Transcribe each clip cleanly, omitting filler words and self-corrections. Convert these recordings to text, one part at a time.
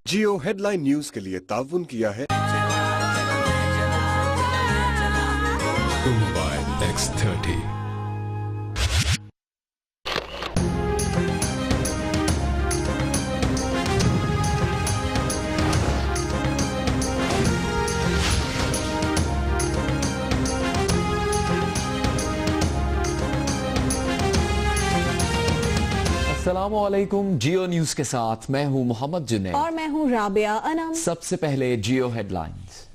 जियो headline news के लिए ताउन किया है मोबाइल X30। अस्सलामुअलैकुम। जियो न्यूज के साथ मैं हूं मोहम्मद जुनैद और मैं हूं राबिया अनम। सबसे पहले जियो हेडलाइंस।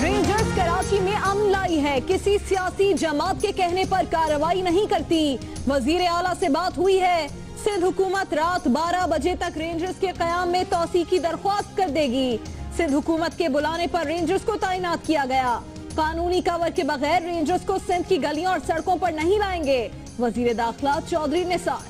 रेंजर्स कराची में अमन लाई है, किसी सियासी जमात के कहने पर कार्रवाई नहीं करती। वजीर आला से बात हुई है, सिंध हुकूमत रात 12 बजे तक रेंजर्स के कयाम में तौसी की दरख्वास्त कर देगी। सिंध हुकूमत के बुलाने पर रेंजर्स को तैनात किया गया। कानूनी कवर के बगैर रेंजर्स को सिंध की गलियों और सड़कों पर नहीं लाएंगे, वजीर दाखिला चौधरी निसार।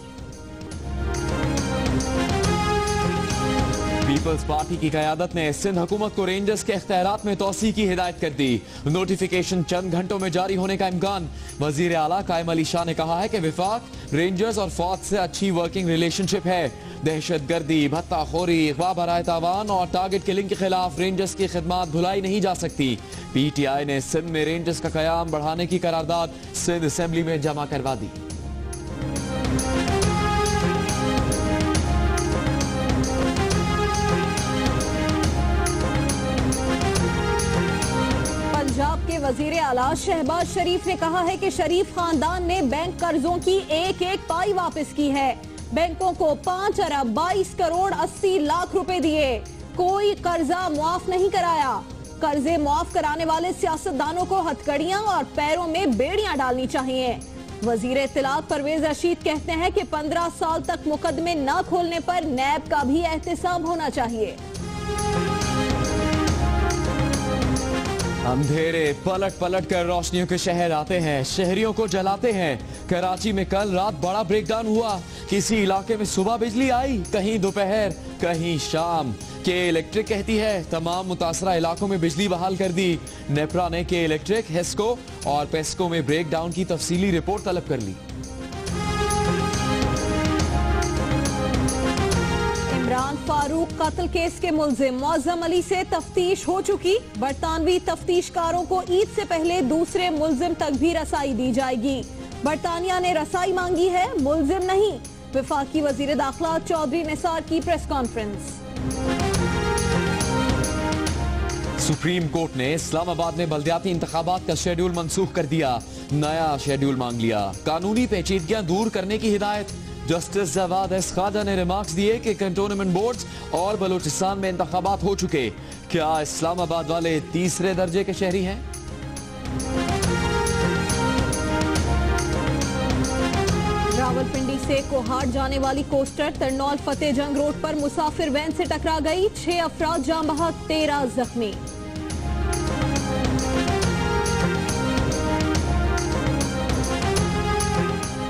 पीपल्स पार्टी की क़यादत ने सिंध हुकूमत को रेंजर्स के इख्तियारात में तौसी की हिदायत कर दी। नोटिफिकेशन चंद घंटों में जारी होने का इम्कान। वजीर आला कायम अली शाह ने कहा है कि विफाक, रेंजर्स और फौज से अच्छी वर्किंग रिलेशनशिप है। दहशतगर्दी, भत्ताखोरी, अगवा बराए तावान और टारगेट किलिंग के खिलाफ रेंजर्स की खिदमत भुलाई नहीं जा सकती। PTI ने सिंध में रेंजर्स का कयाम बढ़ाने की करारदाद सिंध असेंबली में जमा करवा दी। पंजाब के वजीर आला शहबाज शरीफ ने कहा है कि शरीफ खानदान ने बैंक कर्जों की एक एक पाई वापस की है। बैंकों को 5 अरब 22 करोड़ 80 लाख रुपए दिए, कोई कर्जा मुआफ नहीं कराया। कर्जे मुआफ कराने वाले सियासतदानों को हथकड़ियां और पैरों में बेड़ियां डालनी चाहिए। वजीर इत्तलात परवेज रशीद कहते हैं कि 15 साल तक मुकदमे न खोलने पर नैब का भी एहतसाब होना चाहिए। अंधेरे पलट पलट कर रोशनियों के शहर आते हैं, शहरियों को जलाते हैं। कराची में कल रात बड़ा ब्रेकडाउन हुआ। किसी इलाके में सुबह बिजली आई, कहीं दोपहर, कहीं शाम। के इलेक्ट्रिक कहती है तमाम मुतासरा इलाकों में बिजली बहाल कर दी। नेपरा ने के इलेक्ट्रिक, हेस्को और पेस्को में ब्रेकडाउन की तफसीली रिपोर्ट तलब कर ली। इमरान फारूक कत्ल केस के मुल्जिम मौज़म अली से तफ्तीश हो चुकी। बरतानवी तफ्तीशकारों को ईद से पहले दूसरे मुल्जिम तक भी रसाई दी जाएगी। बरतानिया ने रसाई मांगी है, मुल्जिम नहीं। वफाकी वजीर दाखिला चौधरी निसार की प्रेस कॉन्फ्रेंस। सुप्रीम कोर्ट ने इस्लामाबाद में बल्दियाती इंतखाबात का शेड्यूल मंसूख कर दिया, नया शेड्यूल मांग लिया। कानूनी पेचीदगियां दूर करने की हिदायत। जस्टिस जवाद एस खाजा ने रिमार्क्स दिए कि कंटोनमेंट बोर्ड्स और बलूचिस्तान में इंतखाबात हो चुके। क्या इस्लामाबाद वाले तीसरे दर्जे के शहरी हैं? रावलपिंडी से कोहाट जाने वाली कोस्टर तरनौल फतेह जंग रोड पर मुसाफिर वैन से टकरा गई। 6 अफराद जान बहक, 13 जख्मी।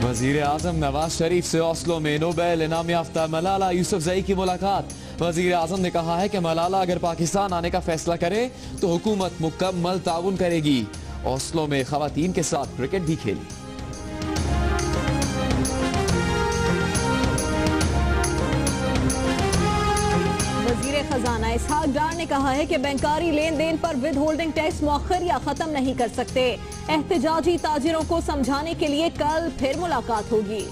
वजीर आजम नवाज शरीफ से ओस्लो में नोबेल इनाम याफ्ता मलाला यूसुफजई की मुलाकात। वजीर आजम ने कहा है कि मलाला अगर पाकिस्तान आने का फैसला करे तो हुकूमत मुकम्मल ताउन करेगी। ओस्लो में खवातीन के साथ क्रिकेट भी खेली। वजीर खजाना इसहाक डार ने कहा है कि बैंकारी लेन देन पर विद होल्डिंग टैक्स मौखर या खत्म नहीं कर सकते। एहतजाजी ताजिरों को समझाने के लिए कल फिर मुलाकात होगी।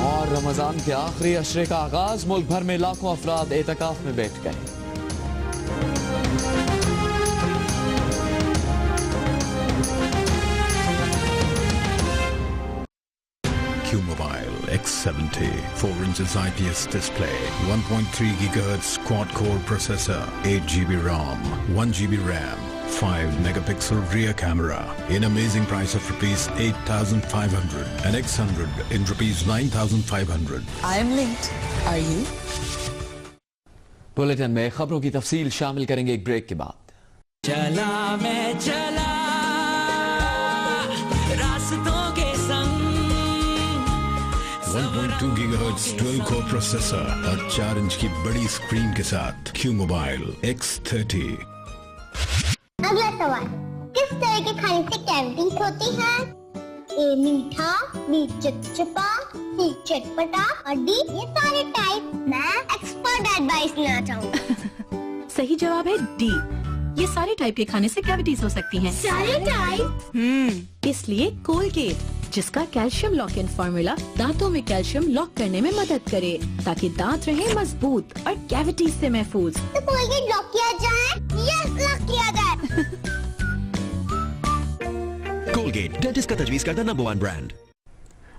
और रमजान के आखिरी अशरे का आगाज, मुल्क भर में लाखों अफराद एतकाफ में बैठ गए। Q Mobile X70, 4 inches IPS display, 1.3 GHz quad-core processor, 8 GB ROM, 1 GB RAM, 5 megapixel rear camera, in amazing price of rupees 8,500 and X100 in rupees 9,500. I am linked. Are you? Bulletin में खबरों की तफसील शामिल करेंगे एक break के बाद। चला मैं चला रास्तों के संग 1.2 GHz dual-core processor और 4 इंच की बड़ी स्क्रीन के साथ Q Mobile X30। अगला सवाल, किस तरह के खाने से कैविटीज होती हैं? ए मीठा, बी चिपचिपा, सी चटपटा और डी ये सारे टाइप। मैं एक्सपर्ट एडवाइस लेना चाहूँगा। सही जवाब है डी। ये सारे टाइप के खाने से कैविटीज हो सकती हैं। सारे टाइप? इसलिए कोलगेट, जिसका कैल्शियम लॉक इन फॉर्मूला दांतों में कैल्शियम लॉक करने में मदद करे ताकि दांत रहे मजबूत और कैविटीज से महफूज। तो कोलगेट लॉक किया जाए? यस, लॉक किया जाए। कोलगेट, डेंटिस्ट का तजवीज करता नंबर 1 ब्रांड।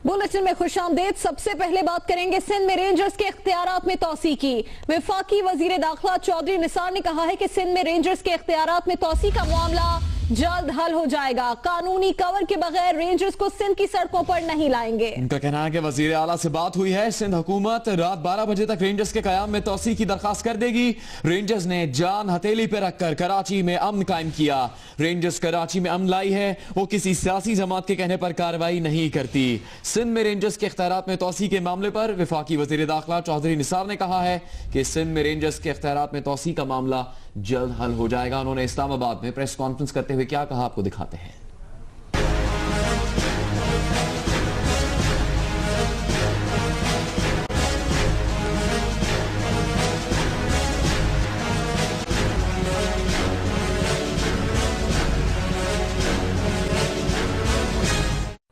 बुलेटिन में खुशामदीद। सबसे पहले बात करेंगे सिंध में रेंजर्स के इख्तियारात में तौसी की। वफाकी वजीर दाखिला चौधरी निसार ने कहा है कि सिंध में रेंजर्स के इख्तियारात में तौसी का मामला जल्द हल हो जाएगा। कानूनी कवर के बगैर रेंजर्स को सिंध की सड़कों पर नहीं लाएंगे। उनका कहना है कि वजीर आला से बात हुई है। सिंध हुकूमत रात 12 बजे तक रेंजर्स के कयाम में तौसी की दरखास्त कर देगी। रेंजर्स ने जान हथेली पर रखकर कराची में अमन कायम किया। रेंजर्स कराची में अमन लाई है, वो किसी सियासी जमात के कहने पर कार्रवाई नहीं करती। सिंध में रेंजर्स के इख्तियारात में तौसी के मामले पर वफाकी वजीर दाखिला चौधरी निसार ने कहा है कि सिंध में रेंजर्स के इख्तियारात में तौसी का मामला जल्द हल हो जाएगा। उन्होंने इस्लामाबाद में प्रेस कॉन्फ्रेंस करते हुए क्या कहा, आपको दिखाते हैं।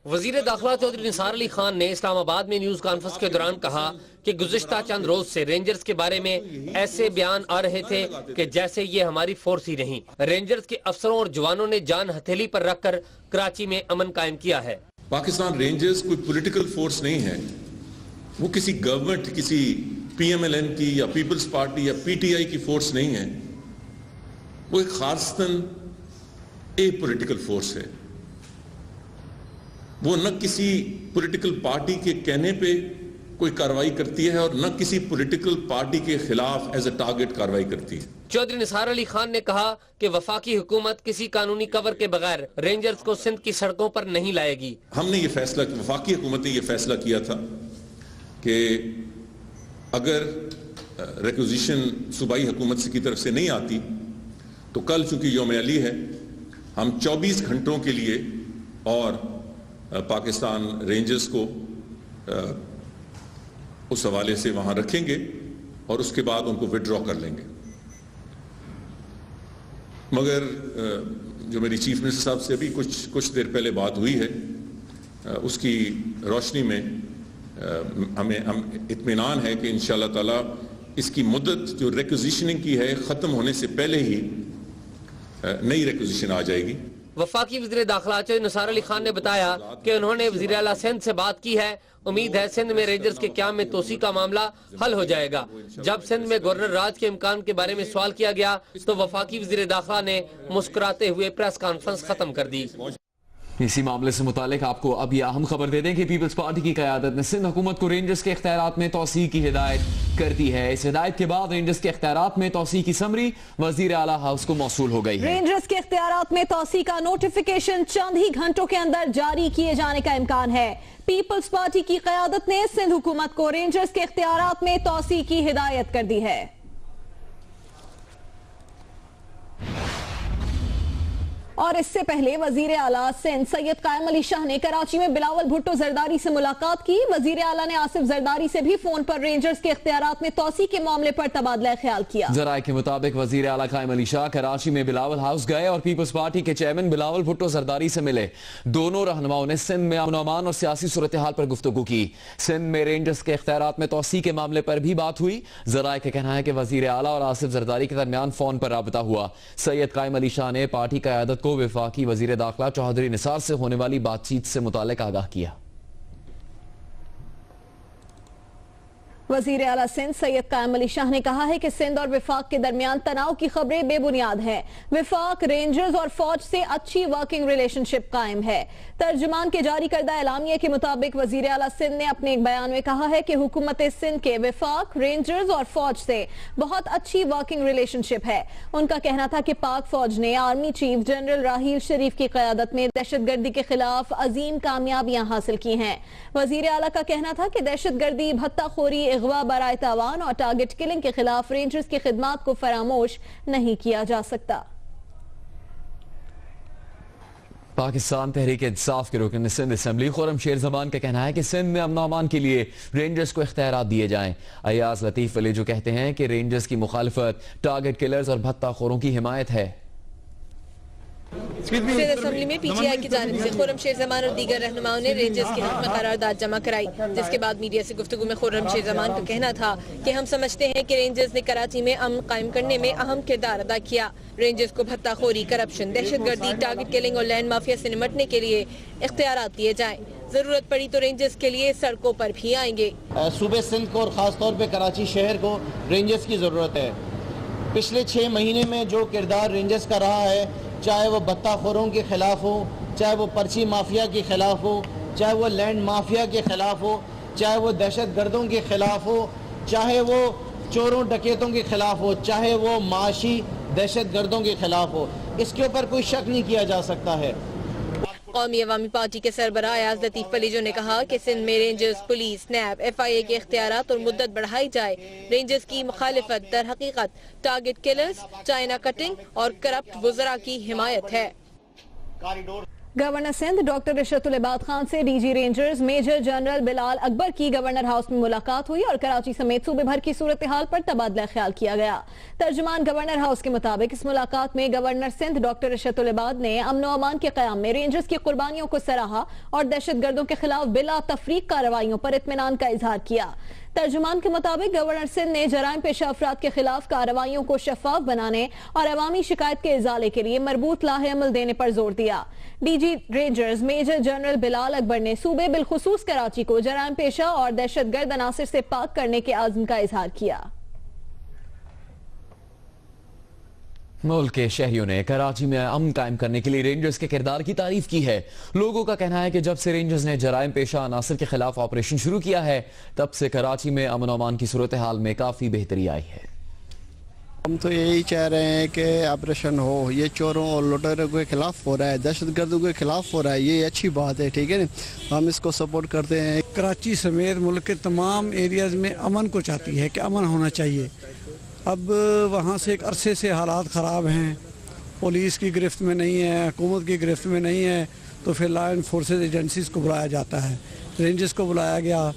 वजीर दाखिला चौधरी निसार अली खान ने इस्लामाबाद में न्यूज कॉन्फ्रेंस के दौरान कहा कि गुज़िश्ता चंद रोज से रेंजर्स के बारे में ऐसे बयान आ रहे थे कि जैसे ये हमारी फोर्स ही नहीं। रेंजर्स के अफसरों और जवानों ने जान हथेली पर रखकर कराची में अमन कायम किया है। पाकिस्तान रेंजर्स कोई पॉलिटिकल फोर्स नहीं है, वो किसी गवर्नमेंट, किसी PMLN की या पीपल्स पार्टी या PTI की फोर्स नहीं है। वो एक खासतन ए पॉलिटिकल फोर्स है। वो न किसी पॉलिटिकल पार्टी के कहने पे कोई कार्रवाई करती है और न किसी पॉलिटिकल पार्टी के खिलाफ एज ए टारगेट कार्रवाई करती है। चौधरी निसार अली खान ने कहा कि वफाकी हुकूमत किसी कानूनी कवर के बगैर रेंजर्स को सिंध की सड़कों पर नहीं लाएगी। हमने ये फैसला, वफाकी हुकूमत ने ये फैसला किया था कि अगर रिक्विजिशन सूबाई हुकूमत की तरफ से नहीं आती तो कल चूंकि यौम अली है, हम 24 घंटों के लिए और पाकिस्तान रेंजर्स को उस हवाले से वहां रखेंगे और उसके बाद उनको विड्रॉ कर लेंगे। मगर जो मेरी चीफ मिनिस्टर साहब से अभी कुछ देर पहले बात हुई है, उसकी रोशनी में हम इत्मीनान है कि इंशाअल्लाह ताला इसकी मुद्दत जो रिक्विजिशनिंग की है ख़त्म होने से पहले ही नई रिक्विजिशन आ जाएगी। वफाकी वज़ीर दाखिला चौधरी निसार अली खान ने बताया कि उन्होंने वज़ीर आला सिंध से बात की है। उम्मीद है सिंध में रेंजर्स के क़याम में तोसी का मामला हल हो जाएगा। जब सिंध में गवर्नर राज के इम्कान के बारे में सवाल किया गया तो वफाकी वज़ीर दाखिला ने मुस्कुराते हुए प्रेस कॉन्फ्रेंस खत्म कर दी। इसी मामले से मुतालिक आपको अब यह अहम खबर दे दें कि पीपल्स पार्टी की क़यादत ने सिंध हुकूमत को रेंजर्स के इख्तियारात में तौसी की हिदायत कर दी है। इस हिदायत के बाद रेंजर्स के इख्तियारात में तौसी की समरी वजीर आला हाउस को मौसूल हो गई है। रेंजर्स के इख्तियारात में तौसी का नोटिफिकेशन चंद ही घंटों के अंदर जारी किए जाने का इम्कान है। पीपल्स पार्टी की क़यादत ने सिंध हुकूमत को रेंजर्स के इख्तियारात में तौसी की हिदायत कर दी है। और इससे पहले वजीर आला सिंध सैयद कायम अली शाह ने कराची में बिलावल भुट्टो जरदारी से मुलाकात की। वजीर आला ने आसिफ जरदारी से भी फोन पर रेंजर्स के इख्तियारात में तौसी के मामले पर तबादला ख्याल किया। जराये के मुताबिक वजीर आला कायम अली शाह कराची में बिलावल हाउस गए और पीपल्स पार्टी के चेयरमैन बिलावल भुट्टो जरदारी से मिले। दोनों रहनुमाओं ने सिंध में अमन अमान और सियासी सूरत हाल पर गुफ्तगू की। सिंध में रेंजर्स के इख्तियारात में तौसी के मामले पर भी बात हुई। जराये का कहना है कि वजीर आला और आसिफ जरदारी के दरमियान फोन पर राबता हुआ। सैयद कायम अली शाह ने पार्टी क़यादत को वफाकी वजीर दाखिला चौधरी निसार से होने वाली बातचीत से मुतालिक आगाह किया। वजीर आला सिंध सैयद कायम अली शाह ने कहा है कि सिंध और विफाक के दरमियान तनाव की खबरें बेबुनियाद हैं। विफाक, रेंजर्स और फौज से अच्छी वर्किंग रिलेशनशिप कायम है। तर्जुमान के जारी करदा एलामिया के मुताबिक वजीर आला सिंध ने अपने एक बयान में कहा है कि हुकूमत सिंध के विफाक, रेंजर्स और फौज से बहुत अच्छी वर्किंग रिलेशनशिप है। उनका कहना था कि पाक फौज ने आर्मी चीफ जनरल राहील शरीफ की क़यादत में दहशतगर्दी के खिलाफ अजीम कामयाबियां हासिल की हैं। वजीर आला का कहना था कि दहशतगर्दी, भत्ताखोरी, अगवा, बराए तावान और टारगेट किलिंग के खिलाफ रेंजर्स की खिदमात को फरामोश नहीं किया जा सकता। पाकिस्तान तहरीक इंसाफ के रुकन सिंध असम्बली खुर्रम शेर जमान का कहना है कि सिंध में अमन अमान के लिए रेंजर्स को इख्तियारात दिए जाएं। अयाज लतीफ अली जो कहते हैं कि रेंजर्स की मुखालफत टारगेट किलर्स और भत्ताखोरों की हिमायत है। सिंध असम्बली में पीटीआई की जानिब से खुर्रम शेर जमान और दीगर रहनुमाओं ने रेंजर्स के हक में करारदाद जमा कराई, जिसके बाद मीडिया से गुफ्तगू में खुर्रम शेर जमान का कहना था कि हम समझते हैं कि रेंजर्स ने कराची में अमन कायम करने में अहम किरदार अदा किया। रेंजर्स को भत्ताखोरी, करप्शन, दहशतगर्दी, टारगेट किलिंग और लैंड माफिया से निपटने के लिए इख्तियारात दिए जाएं। जरूरत पड़ी तो रेंजर्स के लिए सड़कों पर भी आएंगे। सूबे सिंध को और खास तौर पे कराची शहर को रेंजर्स की जरूरत है। पिछले 6 महीने में जो किरदार रेंजर्स का रहा है, चाहे वो भत्ताखोरों के खिलाफ हो, चाहे वो पर्ची माफिया के खिलाफ हो, चाहे वो लैंड माफिया के खिलाफ हो, चाहे वो दहशत गर्दों के खिलाफ हो, चाहे वो चोरों डकैतों के खिलाफ हो, चाहे वो माशी दहशत गर्दों के खिलाफ हो, इसके ऊपर कोई शक नहीं किया जा सकता है। कौमी अवामी पार्टी के सरबराह अयाज लतीफ अली जो ने कहा कि सिंध में रेंजर्स, पुलिस, नैब, FIA के इख्तियारात और मुद्दत बढ़ाई जाए। रेंजर्स की मुखालिफत दर हकीकत टारगेट किलर्स, चाइना कटिंग और करप्ट वुज़रा की हिमायत है। गवर्नर सिंध डॉक्टर इशरतुल इबाद खान से DG rangers major general Bilal Akbar की गवर्नर हाउस में मुलाकात हुई और कराची समेत सूबे भर की सूरत हाल पर तबादला ख्याल किया गया। तर्जुमान गवर्नर हाउस के मुताबिक इस मुलाकात में गवर्नर सिंध डॉक्टर इशरतुल इबाद ने अमन व अमान के क़याम में रेंजर्स की कुर्बानियों को सराहा और दहशतगर्दों के खिलाफ बिला तफरीक कार्रवाइयों पर इत्मीनान का इजहार किया। तर्जुमान के मुताबिक गवर्नर सिंध ने जराइम पेशा अफराद के खिलाफ कार्रवाइयों को शफाफ बनाने और अवामी शिकायत के इजाले के लिए मरबूत लाहे अमल देने पर जोर दिया। DG rangers major general Bilal Akbar ने सूबे बिलखुसूस कराची को जराइम पेशा और दहशतगर्द अनासिर से पाक करने के आज़म का इजहार किया। मुल्क के शहरियों ने कराची में अमन कायम करने के लिए रेंजर्स के किरदार की तारीफ की है। लोगों का कहना है कि जब से रेंजर्स ने जराइम पेशा अनासर के खिलाफ ऑपरेशन शुरू किया है, तब से कराची में अमन अमान की सूरत हाल में काफी बेहतरी आई है। हम तो यही चाह रहे हैं कि ऑपरेशन हो, ये चोरों और लुटेरों के खिलाफ हो रहा है, दहशतगर्दों के खिलाफ हो रहा है, ये अच्छी बात है, ठीक है ना, हम इसको सपोर्ट करते हैं। कराची समेत मुल्क के तमाम एरियाज में अमन को चाहती है कि अमन होना चाहिए। अब वहाँ से एक अरसे से हालात ख़राब हैं, पुलिस की गिरफ्त में नहीं है, हुकूमत की गिरफ्त में नहीं है, तो फिर लॉ एंड फोर्सेस एजेंसीज को बुलाया जाता है, रेंजर्स को बुलाया गया,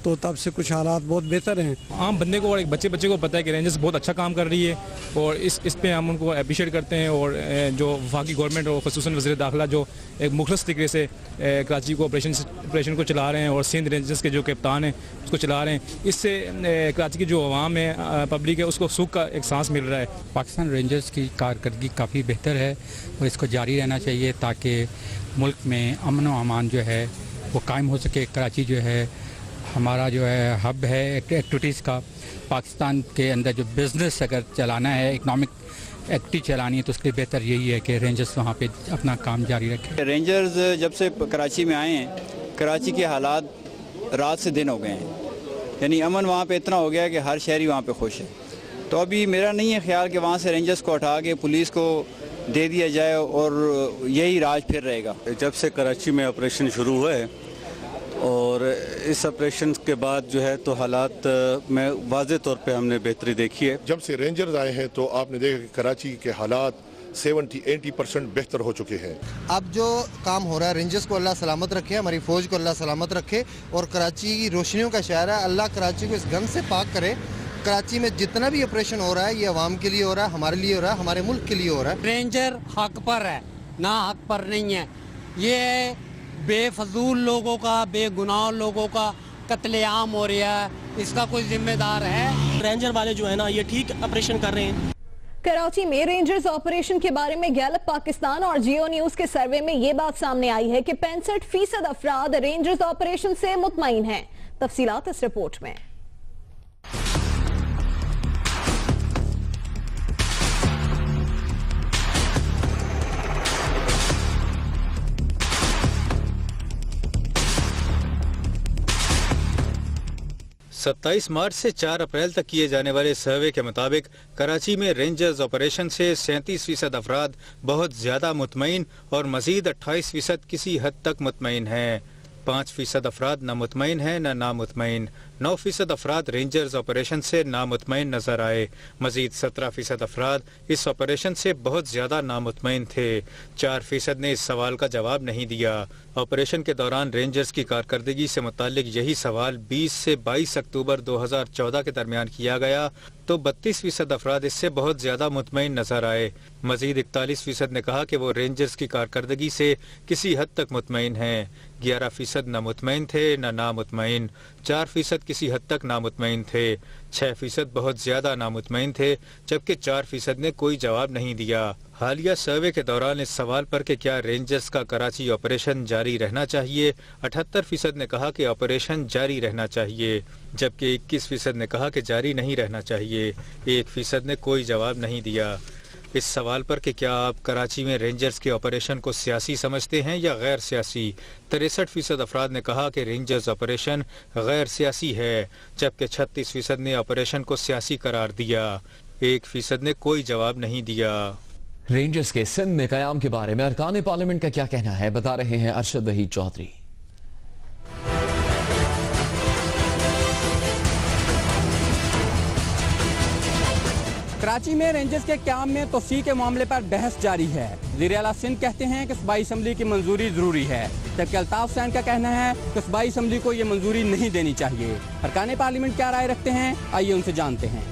तो तब से कुछ हालात बहुत बेहतर हैं। आम बंदे को और एक बच्चे को पता है कि रेंजर्स बहुत अच्छा काम कर रही है और इस पे हम उनको अप्रिशिएट करते हैं। और जो वफाकी गवर्नमेंट और ख़ुसूसन वज़ीर दाखिला जो एक मुखलस तरीके से कराची को ऑपरेशन को चला रहे हैं और सिंध रेंजर्स के जो कप्तान हैं उसको चला रहे हैं, इससे कराची की जो अवाम है, पब्लिक है, उसको सुख का एक सांस मिल रहा है। पाकिस्तान रेंजर्स की कारकर्दगी काफ़ी बेहतर है और इसको जारी रहना चाहिए ताकि मुल्क में अमन व अमान जो है वो कायम हो सके। कराची जो है हमारा जो है हब है एक्टिविटीज़ का। पाकिस्तान के अंदर जो बिज़नेस अगर चलाना है, इकनॉमिक एक्टिविटी चलानी है, तो उसके लिए बेहतर यही है कि रेंजर्स वहाँ पे अपना काम जारी रखें। रेंजर्स जब से कराची में आए हैं, कराची के हालात रात से दिन हो गए हैं, यानी अमन वहाँ पे इतना हो गया है कि हर शहरी वहाँ पे खुश है। तो अभी मेरा नहीं है ख्याल कि वहाँ से रेंजर्स को हटा के पुलिस को दे दिया जाए और यही राज फिर रहेगा। जब से कराची में ऑपरेशन शुरू हुआ है और इस ऑपरेशन के बाद जो है तो हालात में वाज़े तौर पे हमने बेहतरी देखी है। जब से रेंजर्स आए हैं तो आपने देखा कि कराची के हालात 70-80% बेहतर हो चुके हैं। अब जो काम हो रहा है, रेंजर्स को अल्लाह सलामत रखे, हमारी फ़ौज को अल्लाह सलामत रखे और कराची की रोशनियों का शहर है, अल्लाह कराची को इस गम से पाक करे। कराची में जितना भी ऑपरेशन हो रहा है ये अवाम के लिए हो रहा है, हमारे लिए हो रहा है, हमारे मुल्क के लिए हो रहा है। रेंजर हक पर है, ना हक पर नहीं है। ये बेफजूल लोगों का, बेगुनाह लोगों का कत्लेआम हो रहा है, इसका कोई जिम्मेदार है? रेंजर वाले जो है ना, ये ठीक ऑपरेशन कर रहे हैं। कराची में रेंजर्स ऑपरेशन के बारे में गैलप पाकिस्तान और जियो न्यूज के सर्वे में ये बात सामने आई है कि 65% अफराद रेंजर्स ऑपरेशन से मुतमईन हैं। तफसीलात इस रिपोर्ट में। 27 मार्च से 4 अप्रैल तक किए जाने वाले सर्वे के मुताबिक कराची में रेंजर्स ऑपरेशन से 37% अफराद बहुत ज्यादा मुतमईन और मजीद 28% किसी हद तक मुतमईन हैं। 5% अफराद न मुतमईन हैं न नामुतमईन। 9% अफराद रेंजर्स ऑपरेशन से नामुतमईन नजर आए। मजीद 17% अफराद इस ऑपरेशन से बहुत ज्यादा नामुतमईन थे। 4% ने इस सवाल का जवाब नहीं दिया। ऑपरेशन के दौरान रेंजर्स की कारकर्दगी से मुतालिक यही सवाल 20 से 22 अक्टूबर 2014 के दरमियान किया गया तो 32% अफराद इससे बहुत ज्यादा मुतमईन नजर आए। मजीद 41% ने कहा कि वो रेंजर्स की कारकर्दगी से किसी हद तक मुतमईन हैं। 11% न मुतमईन थे न नामुतमईन। 4% किसी हद तक नामुतमईन थे। 6% बहुत ज्यादा नामुतमईन थे, जबकि 4% ने कोई जवाब नहीं दिया। हालिया सर्वे के दौरान इस सवाल पर कि क्या रेंजर्स का कराची ऑपरेशन जारी रहना चाहिए, 78% ने कहा कि ऑपरेशन जारी रहना चाहिए, जबकि 21% ने कहा कि जारी नहीं रहना चाहिए। 1% ने कोई जवाब नहीं दिया। इस सवाल पर कि क्या आप कराची में रेंजर्स के ऑपरेशन को सियासी समझते हैं या गैर सियासी, 63% अफराद ने कहा कि रेंजर्स ऑपरेशन गैर सियासी है, जबकि 36% ने ऑपरेशन को सियासी करार दिया। 1% ने कोई जवाब नहीं दिया। रेंजर्स के सिंध में कयाम के बारे में अरकान पार्लियामेंट का क्या कहना है, बता रहे हैं अरशद वहीद चौधरी। कराची में रेंजर्स के क्याम में तोसी के मामले पर बहस जारी है। वज़ीर आला सिंध कहते हैं कि सूबाई असम्बली की मंजूरी जरूरी है, जबकि अल्ताफ हुसैन का कहना है कि सूबाई असम्बली को ये मंजूरी नहीं देनी चाहिए। अरकान पार्लियामेंट क्या राय रखते हैं, आइए उनसे जानते हैं।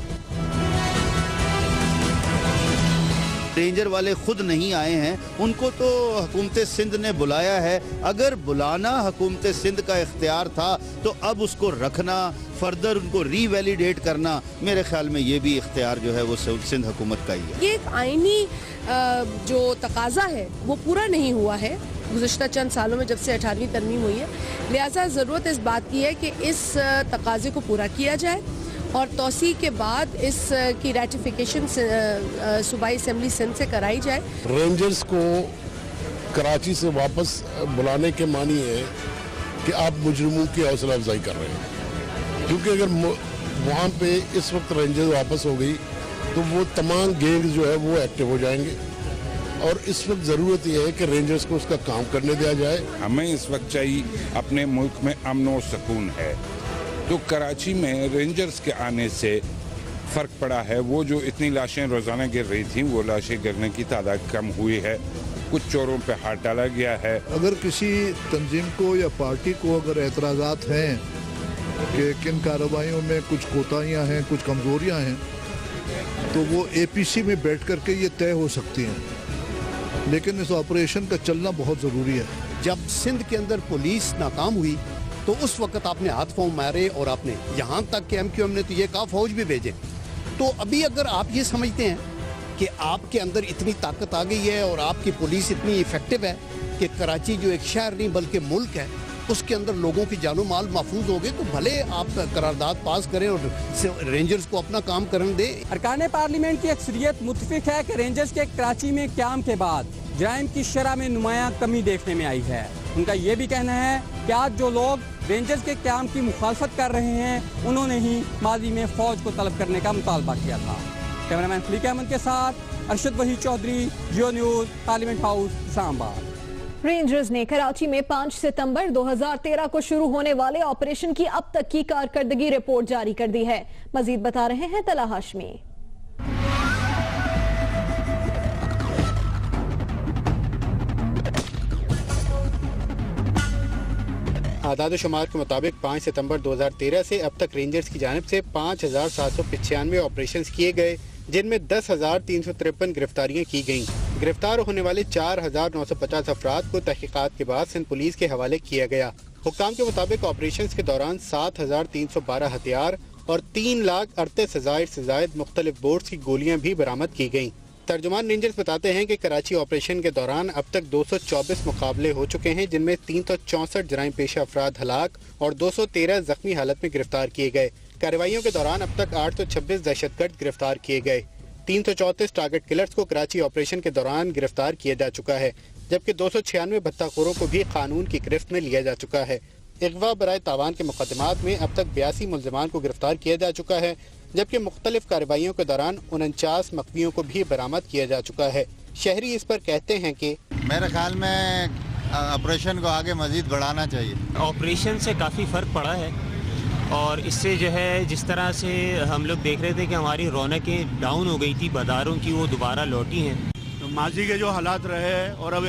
रेंजर वाले खुद नहीं आए हैं, उनको तो हुकूमत सिंध ने बुलाया है। अगर बुलाना हुकूमत सिंध का इख्तियार था तो अब उसको रखना, फर्दर उनको रीवैलिडेट करना, मेरे ख्याल में ये भी इख्तियार जो है वो सिंध हुकूमत का ही है। ये एक आईनी जो तकाजा है वो पूरा नहीं हुआ है गुज़श्ता चंद सालों में, जब से 18वीं तरमीम हुई है। लिहाजा ज़रूरत इस बात की है कि इस तकाजे को पूरा किया जाए और तोसी के बाद इस की रेटिफिकेशन सूबाई असम्बली सिंध से कराई जाए। रेंजर्स को कराची से वापस बुलाने के मानी है कि आप मुजरिमों की हौसला अफजाई कर रहे हैं, क्योंकि अगर वहाँ पे इस वक्त रेंजर्स वापस हो गई तो वो तमाम गैंग जो है वो एक्टिव हो जाएंगे और इस वक्त ज़रूरत यह है कि रेंजर्स को उसका काम करने दिया जाए। हमें इस वक्त चाहिए, अपने मुल्क में अमन और सुकून है, तो कराची में रेंजर्स के आने से फ़र्क पड़ा है। वो जो इतनी लाशें रोज़ाना गिर रही थी, वो लाशें गिरने की तादाद कम हुई है, कुछ चोरों पे हाथ डाला गया है। अगर किसी तंजीम को या पार्टी को अगर एतराज़ात हैं कि किन कार्रवाइयों में कुछ कोताहियाँ हैं, कुछ कमज़ोरियाँ हैं, तो वो APC में बैठ करके ये तय हो सकती हैं, लेकिन इस ऑपरेशन का चलना बहुत ज़रूरी है। जब सिंध के अंदर पुलिस नाकाम हुई तो उस वक्त आपने हाथ पांव मारे और आपने यहाँ तक कि MQM ने तो ये कहा फौज भी भेजे। तो अभी अगर आप ये समझते हैं कि आपके अंदर इतनी ताकत आ गई है और आपकी पुलिस इतनी इफेक्टिव है कि कराची जो एक शहर नहीं बल्कि मुल्क है, उसके अंदर लोगों की जानो माल महफूज हो गए, तो भले आप करारदाद पास करें और रेंजर्स को अपना काम करने दें। अरकान पार्लियामेंट की अक्सरियत मुत्तफिक है कि रेंजर्स के कराची में क्याम के बाद जराइम की शरह में नुमायां कमी देखने में आई है। उनका ये भी कहना है कि आज जो लोग रेंजर्स के क्याम की मुखालफत कर रहे हैं, उन्होंने ही माजी में फौज को तलब करने का मुतालबा किया था। कैमरामैन खलीक अहमद के साथ Arshad Waheed Chaudhry, Geo news, parliament house, Islamabad. Rangers ने कराची में 5 सितंबर 2013 को शुरू होने वाले ऑपरेशन की अब तक की कारकर्दगी रिपोर्ट जारी कर दी है। मजीद बता रहे हैं तला हाशमी। आदाद शुमार के मुताबिक 5 सितंबर 2013 से अब तक रेंजर्स की जानिब से 5,795 ऑपरेशन किए गए, जिनमें 10,353 गिरफ्तारियां की गईं। गिरफ्तार होने वाले 4,950 अफराद को तहकीकात के बाद सिंध पुलिस के हवाले किया गया। हुक्काम के मुताबिक ऑपरेशन के दौरान 7,312 हथियार और 3,38,000 से जायद मुख्तलिफ बोर्ड्स की गोलियां भी बरामद की गईं। तर्जुमान रेंजर्स बताते हैं कि कराची ऑपरेशन के दौरान अब तक 224 मुकाबले हो चुके हैं, जिनमें 364 जराइम पेशा अफराद हलाक और 213 जख्मी हालत में गिरफ्तार किए गए। कार्रवाइयों के दौरान अब तक 826 दहशतगर्द गिरफ्तार किए गए। 334 टारगेट किलर्स को कराची ऑपरेशन के दौरान गिरफ्तार किया जा चुका है, जबकि 296 भत्ताखोरों को भी कानून की गिरफ्त में लिया जा चुका है। अगवा बराए तावान के मुकदमात में अब तक 82 मुल्जिमान को गिरफ्तार किया जा चुका है, जबकि मुख्तलिफ कार्रवाइयों के दौरान 49 मकवियों को भी बरामद किया जा चुका है। शहरी इस पर कहते हैं कि मेरे ख्याल में ऑपरेशन को आगे मजीद बढ़ाना चाहिए। ऑपरेशन से काफ़ी फ़र्क पड़ा है और इससे जो है जिस तरह से हम लोग देख रहे थे कि हमारी रौनकें डाउन हो गई थी बाज़ारों की, वो दोबारा लौटी हैं। तो माजी के जो हालात रहे हैं और अब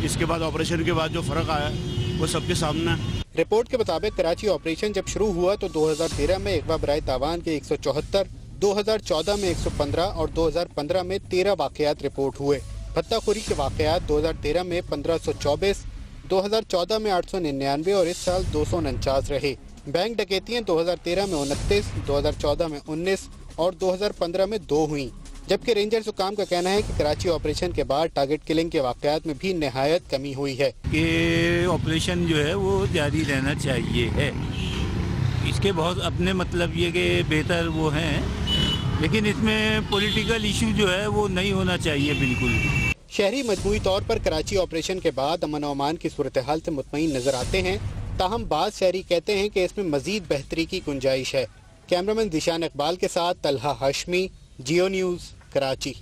इसके बाद ऑपरेशन के बाद जो फ़र्क आया वो सबके सामने है। रिपोर्ट के मुताबिक कराची ऑपरेशन जब शुरू हुआ तो 2013 में अगवा बराए तावान के 174, 2014 में 115 और 2015 में 13 वाक़यात रिपोर्ट हुए। भत्ताखोरी के वाक़यात 2013 में 1524, 2014 में 899 और इस साल 249 रहे। बैंक डकैतियाँ 2013 में 29, 2014 में 19 और 2015 में 2 हुई, जबकि रेंजर्स हुकाम का कहना है कि कराची ऑपरेशन के बाद टारगेट किलिंग के वाक़यात में भी नहायत कमी हुई है। कि ऑपरेशन जो है वो जारी रहना चाहिए है, इसके बहुत अपने मतलब ये कि बेहतर वो हैं, लेकिन इसमें पॉलिटिकल इशू जो है वो नहीं होना चाहिए बिल्कुल। शहरी मजमूई तौर पर कराची ऑपरेशन के बाद अमन व अमान की सूरत हाल से मुतमईन नजर आते हैं, ताहम बाज़ शहरी कहते हैं कि इसमें मजीद बेहतरी की गुंजाइश है। कैमरामैन दिशान इकबाल के साथ तलहा हाशमी, जियो न्यूज़, कराची।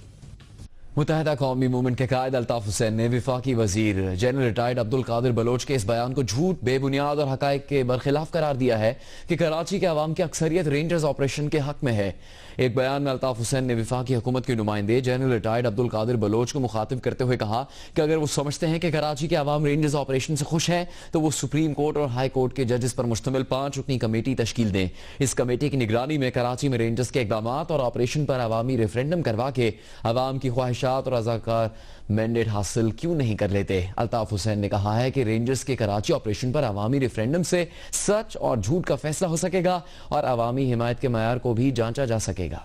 मुत्तहिदा कौमी मूवमेंट के कायद अल्ताफ हुसैन ने वफाकी वजीर जनरल रिटायर्ड अब्दुल कादिर बलोच के इस बयान को झूठ, बेबुनियाद और हकायक के बरखिलाफ करार दिया है कि कराची के अवाम की अक्सरियत रेंजर्स ऑपरेशन के हक में है। एक बयान में अल्ताफ हुसैन ने वफाकी हुकूमत के नुमाइंदे जनरल रिटायर्ड अब्दुल कादिर बलोच को मुखातिब करते हुए कहा कि अगर वो समझते हैं कि कराची के अवाम रेंजर्स ऑपरेशन से खुश हैं तो वो सुप्रीम कोर्ट और हाई कोर्ट के जजेस पर मुश्तमिल 5 रुकनी कमेटी तश्कील दें। इस कमेटी की निगरानी में कराची में रेंजर्स के इकदाम और ऑपरेशन पर अवामी रेफरेंडम करवा के अवाम की ख्वाहिशात और रज़ाकार मैंडेट हासिल क्यों नहीं कर लेते। अल्ताफ हुसैन ने कहा है कि रेंजर्स के कराची ऑपरेशन पर अवामी रेफरेंडम से सच और झूठ का फैसला हो सकेगा और अवामी हिमायत के मयार को भी जांचा जा सकेगा।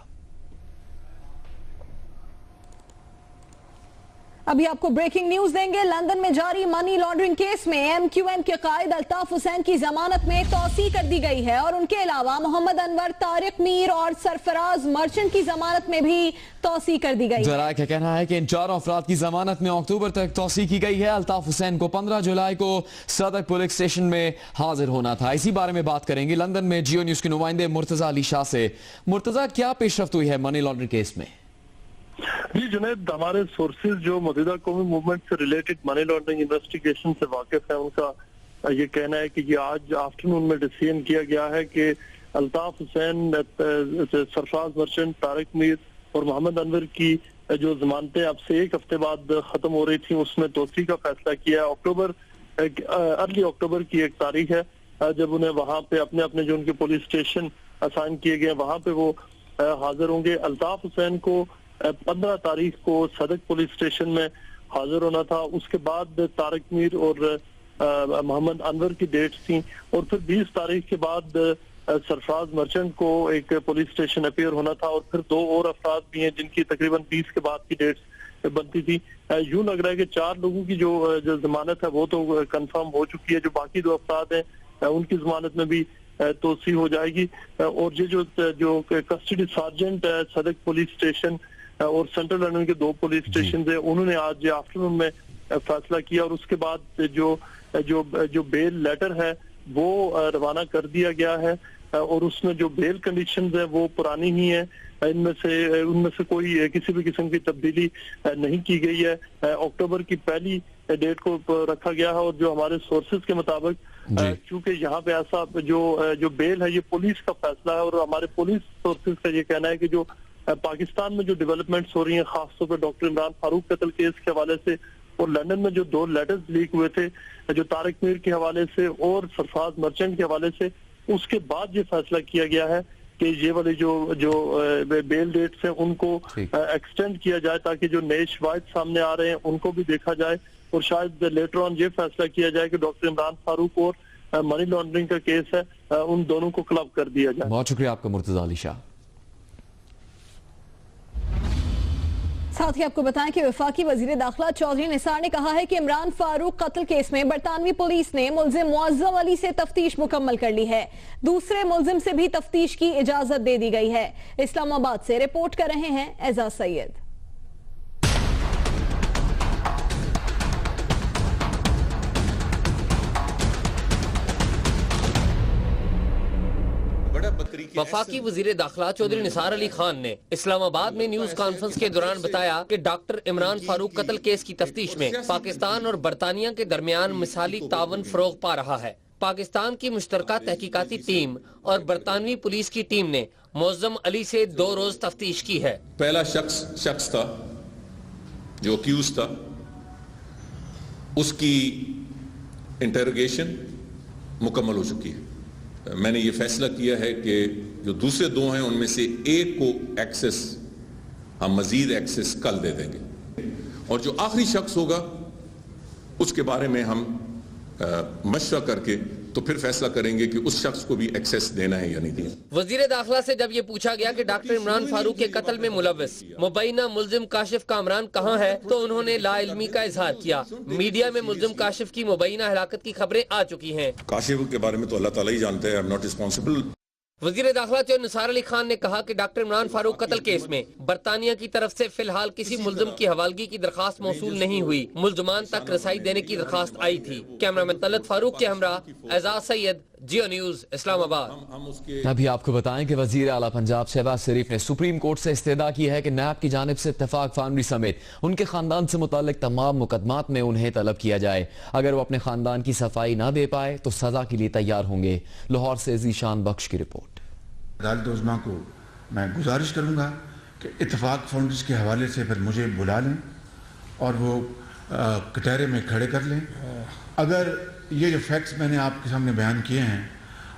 अभी आपको ब्रेकिंग न्यूज देंगे। लंदन में जारी मनी लॉन्ड्रिंग केस में एमक्यूएम के कायद अल्ताफ हुसैन की जमानत में तौसी कर दी गई है और उनके अलावा मोहम्मद अनवर, तारिक मीर और सरफराज मर्चेंट की जमानत में भी तौसी कर दी गई। जराये का कहना है कि इन 4 अफराद की जमानत में अक्टूबर तक तौसी की गई है। अल्ताफ हुसैन को 15 जुलाई को सदक पुलिस स्टेशन में हाजिर होना था। इसी बारे में बात करेंगे लंदन में जियो न्यूज के नुमाइंदे मुर्तजा अली शाह से। मुर्तजा, क्या पेशरफ्त हुई है मनी लॉन्ड्रिंग केस में? जी जुनैद, हमारे सोर्सेज जो मौजूदा कौमी मूवमेंट से रिलेटेड मनी लॉन्ड्रिंग इन्वेस्टिगेशन से वाकिफ है, उनका ये कहना है कि ये आज आफ्टरनून में डिसीजन किया गया है कि अल्ताफ हुसैन, सरफराज मर्चेंट, तारिक मीर और मोहम्मद अनवर की जो जमानतें अब से 1 हफ्ते बाद खत्म हो रही थी उसमें तोसी का फैसला किया। अर्ली अक्टूबर की एक तारीख है जब उन्हें वहां पे अपने अपने जो उनके पुलिस स्टेशन असाइन किए गए वहां पे वो हाजिर होंगे। अल्ताफ हुसैन को 15 तारीख को सदक पुलिस स्टेशन में हाजिर होना था। उसके बाद तारिक मीर और मोहम्मद अनवर की डेट्स थी और फिर 20 तारीख के बाद सरफराज मर्चेंट को एक पुलिस स्टेशन अपीयर होना था और फिर 2 और अफराद भी हैं जिनकी तकरीबन 20 के बाद की डेट्स बनती थी। यूं लग रहा है कि 4 लोगों की जो जमानत है वो तो कंफर्म हो चुकी है। जो बाकी 2 अफराद हैं उनकी जमानत में भी तोसी हो जाएगी और ये जो कस्टडी सार्जेंट है सदक पुलिस स्टेशन और सेंट्रल लंदन के 2 पुलिस स्टेशन है उन्होंने आज आफ्टरनून में फैसला किया और उसके बाद जो बेल लेटर है वो रवाना कर दिया गया है और उसमें जो बेल कंडीशंस है वो पुरानी ही है। उनमें से कोई किसी भी किस्म की तब्दीली नहीं की गई है। अक्टूबर की पहली डेट को रखा गया है और जो हमारे सोर्सेज के मुताबिक क्योंकि यहाँ पे ऐसा जो बेल है ये पुलिस का फैसला है और हमारे पुलिस सोर्सेज का ये कहना है कि जो पाकिस्तान में जो डेवलपमेंट्स हो रही हैं खासतौर पर डॉक्टर इमरान फारूक कत्ल केस के हवाले से और लंदन में जो 2 लेटर्स लीक हुए थे जो तारिक मीर के हवाले से और सरफराज मर्चेंट के हवाले से, उसके बाद ये फैसला किया गया है कि ये वाले जो बेल डेट्स हैं उनको एक्सटेंड किया जाए ताकि जो नए शवाहिद सामने आ रहे हैं उनको भी देखा जाए और शायद लेटर ऑन ये फैसला किया जाए कि डॉक्टर इमरान फारूक और मनी लॉन्ड्रिंग का केस है उन दोनों को क्लब कर दिया जाए। बहुत शुक्रिया आपका मुर्तजा अली शाह। साथ ही आपको बताएं कि वफाकी वजीर दाखिला चौधरी निसार ने कहा है कि इमरान फारूक कत्ल केस में बरतानवी पुलिस ने मुल्जिम मुअज्जम अली से तफ्तीश मुकम्मल कर ली है। दूसरे मुल्जिम से भी तफ्तीश की इजाजत दे दी गई है। इस्लामाबाद से रिपोर्ट कर रहे हैं एजाज सैयद। वफाकी वजीर दाखिला चौधरी निसार अली खान ने इस्लामाबाद में न्यूज कॉन्फ्रेंस के दौरान बताया कि डॉक्टर इमरान फारूक कत्ल केस की तफ्तीश में पाकिस्तान और बरतानिया के दरमियान मिसाली तावन फरोग पा रहा है। पाकिस्तान की मुश्तरका तहकीकाती टीम और बरतानवी पुलिस की टीम ने मोअज़्ज़म अली से 2 रोज तफ्तीश की है। पहला शख्स था जो अक्यूज था, उसकी इंटरोगेशन मुकम्मल हो चुकी है। मैंने ये फैसला किया है कि जो दूसरे 2 हैं उनमें से एक को एक्सेस, हम मजीद एक्सेस कल दे देंगे, और जो आखिरी शख्स होगा उसके बारे में हम मशवरा करके तो फिर फैसला करेंगे कि उस शख्स को भी एक्सेस देना है या नहीं देना। वजीर दाखिला से जब ये पूछा गया कि डॉक्टर इमरान फारूक के कत्ल में मुलव्वस मुबैना मुल्जिम काशिफ कामरान कहाँ है, तो उन्होंने लाइल्मी का इजहार किया। मीडिया में मुल्जिम काशिफ की मुबैना हलाकत की खबरें आ चुकी हैं। काशिफ के बारे में तो अल्लाह ताला ही जानते हैं, आई एम नॉट रिस्पॉन्सिबल। वजीर दाखिला चौधरी निसार अली खान ने कहा कि डॉक्टर इमरान फारूक कत्ल केस में बरतानिया की तरफ से फिलहाल किसी मुल्जिम की हवालगी की दरखास्त मौसूल नहीं हुई। मुल्जिमान तक रसाई देने की दरखास्त आई थी। कैमरामैन तलत फारूक के हमरा एजाज सैयद, जियो न्यूज, इस्लामाबाद। अभी आपको बताएं कि वजीर आला पंजाब शहबाज शरीफ ने सुप्रीम कोर्ट से इस्तेदा की है कि नैब की जानिब से इत्तेफाक फाउंड्री समेत उनके खानदान से मुताल्लिक तमाम मुकदमात में उन्हें तलब किया जाए। अगर वो अपने खानदान की सफाई ना दे पाए तो सजा के लिए तैयार होंगे। लाहौर से जीशान बख्श की रिपोर्ट। अदालत उज़्मा को मैं गुजारिश करूँगा कि इत्तेफाक फाउंड्रीज के हवाले से फिर मुझे बुला लें और वो कटहरे में खड़े कर लें। अगर ये जो फैक्ट्स मैंने आपके सामने बयान किए हैं,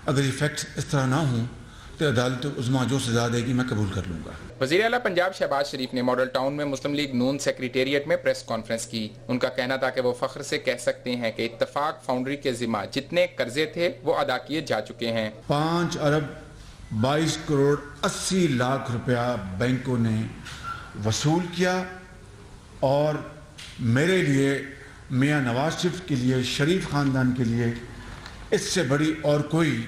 अगर ये फैक्ट्स इस तरह ना हों तो अदालत उज़्मा जो सजा देगी मैं कबूल कर लूँगा। वज़ीर आला पंजाब शहबाज शरीफ ने मॉडल टाउन में मुस्लिम लीग नून सेक्रेटेरिएट में प्रेस कॉन्फ्रेंस की। उनका कहना था कि वो फख्र से कह सकते हैं कि इत्तेफाक फाउंड्री के जिम्मा जितने कर्जे थे वो अदा किए जा चुके हैं। 5 अरब 22 करोड़ 80 लाख रुपया बैंकों ने वसूल किया और मेरे लिए, मियां नवाज शरीफ के लिए, शरीफ खानदान के लिए इससे बड़ी और कोई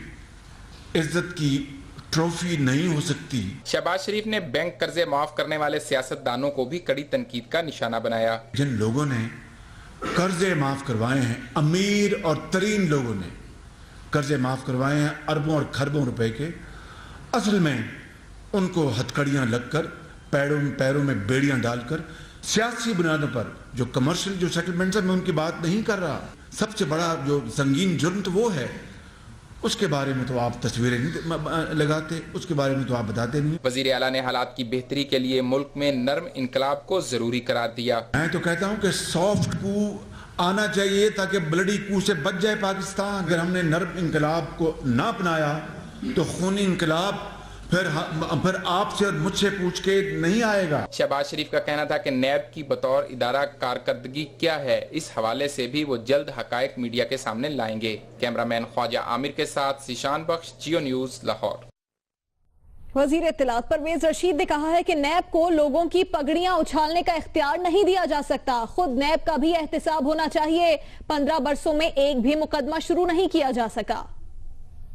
इज्जत की ट्रॉफी नहीं हो सकती। शहबाज शरीफ ने बैंक कर्जे माफ करने वाले सियासतदानों को भी कड़ी तनकीद का निशाना बनाया। जिन लोगों ने कर्जे माफ करवाए हैं, अमीर और तरीन लोगों ने कर्जे माफ करवाए हैं अरबों और खरबों रुपए के, असल में उनको हथकड़ियां लगकर पैरों में बेड़ियां डालकर सियासी बुनियादों पर जो कमर्शियल जो सेटलमेंट्स है, मैं उनकी बात नहीं कर रहा। सबसे बड़ा जो संगीन जुर्म तो वो है, उसके बारे में तो आप तस्वीरें नहीं लगाते, उसके बारे में तो आप बताते नहीं। वजीर आला ने हालात की बेहतरी के लिए मुल्क में नर्म इनकलाब को जरूरी करार दिया। मैं तो कहता हूँ कि सॉफ्ट कू आना चाहिए ताकि ब्लडी कू से बच जाए पाकिस्तान। अगर हमने नर्म इनकलाब को ना अपनाया तो खूनी इनकलाब फिर आपसे और मुझसे पूछ के नहीं आएगा। शहबाज शरीफ का कहना था कि नैब की बतौर इदारा कारकर्दगी क्या है, इस हवाले से भी वो जल्द हकायक मीडिया के सामने लाएंगे। कैमरामैन ख्वाजा आमिर के साथ जीशान बख्श, जियो न्यूज, लाहौर। वजीर इत्तलात परवेज रशीद ने कहा है कि नैब को लोगों की पगड़ियां उछालने का इख्तियार नहीं दिया जा सकता। खुद नैब का भी एहतसाब होना चाहिए। 15 बरसों में एक भी मुकदमा शुरू नहीं किया जा सका।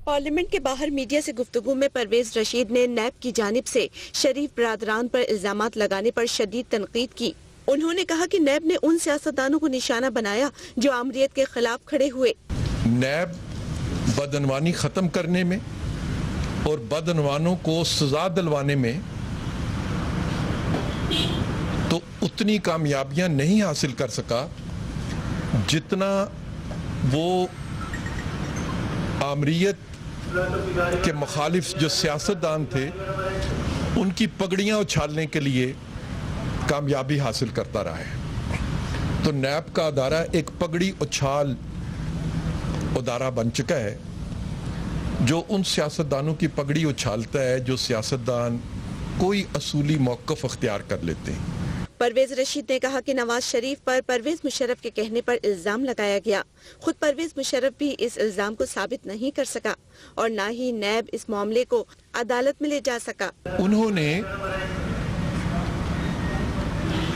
पार्लियामेंट के बाहर मीडिया से गुफ्तगू में परवेज रशीद ने नैब की जानिब से शरीफ बरादरान पर इल्जामात लगाने पर शदीद तनकीद की। उन्होंने कहा कि नैब ने उन सियासतदानों को निशाना बनाया जो आमरीत के खिलाफ खड़े हुए। नैब बदनवानी खत्म करने में और बदनवानों को सजा दिलवाने में तो उतनी कामयाबियां नहीं हासिल कर सका जितना वो आमरीत के मुखालिफ जो सियासतदान थे उनकी पगड़ियां उछालने के लिए कामयाबी हासिल करता रहा है। तो नैब का अदारा एक पगड़ी उछाल अदारा बन चुका है जो उन सियासतदानों की पगड़ी उछालता है जो सियासतदान कोई असूली मौक़िफ़ अख्तियार कर लेते हैं। परवेज रशीद ने कहा कि नवाज शरीफ पर परवेज मुशर्रफ के कहने पर इल्जाम लगाया गया। खुद परवेज मुशर्रफ भी इस इल्जाम को साबित नहीं कर सका और न ही नैब इस मामले को अदालत में ले जा सका। उन्होंने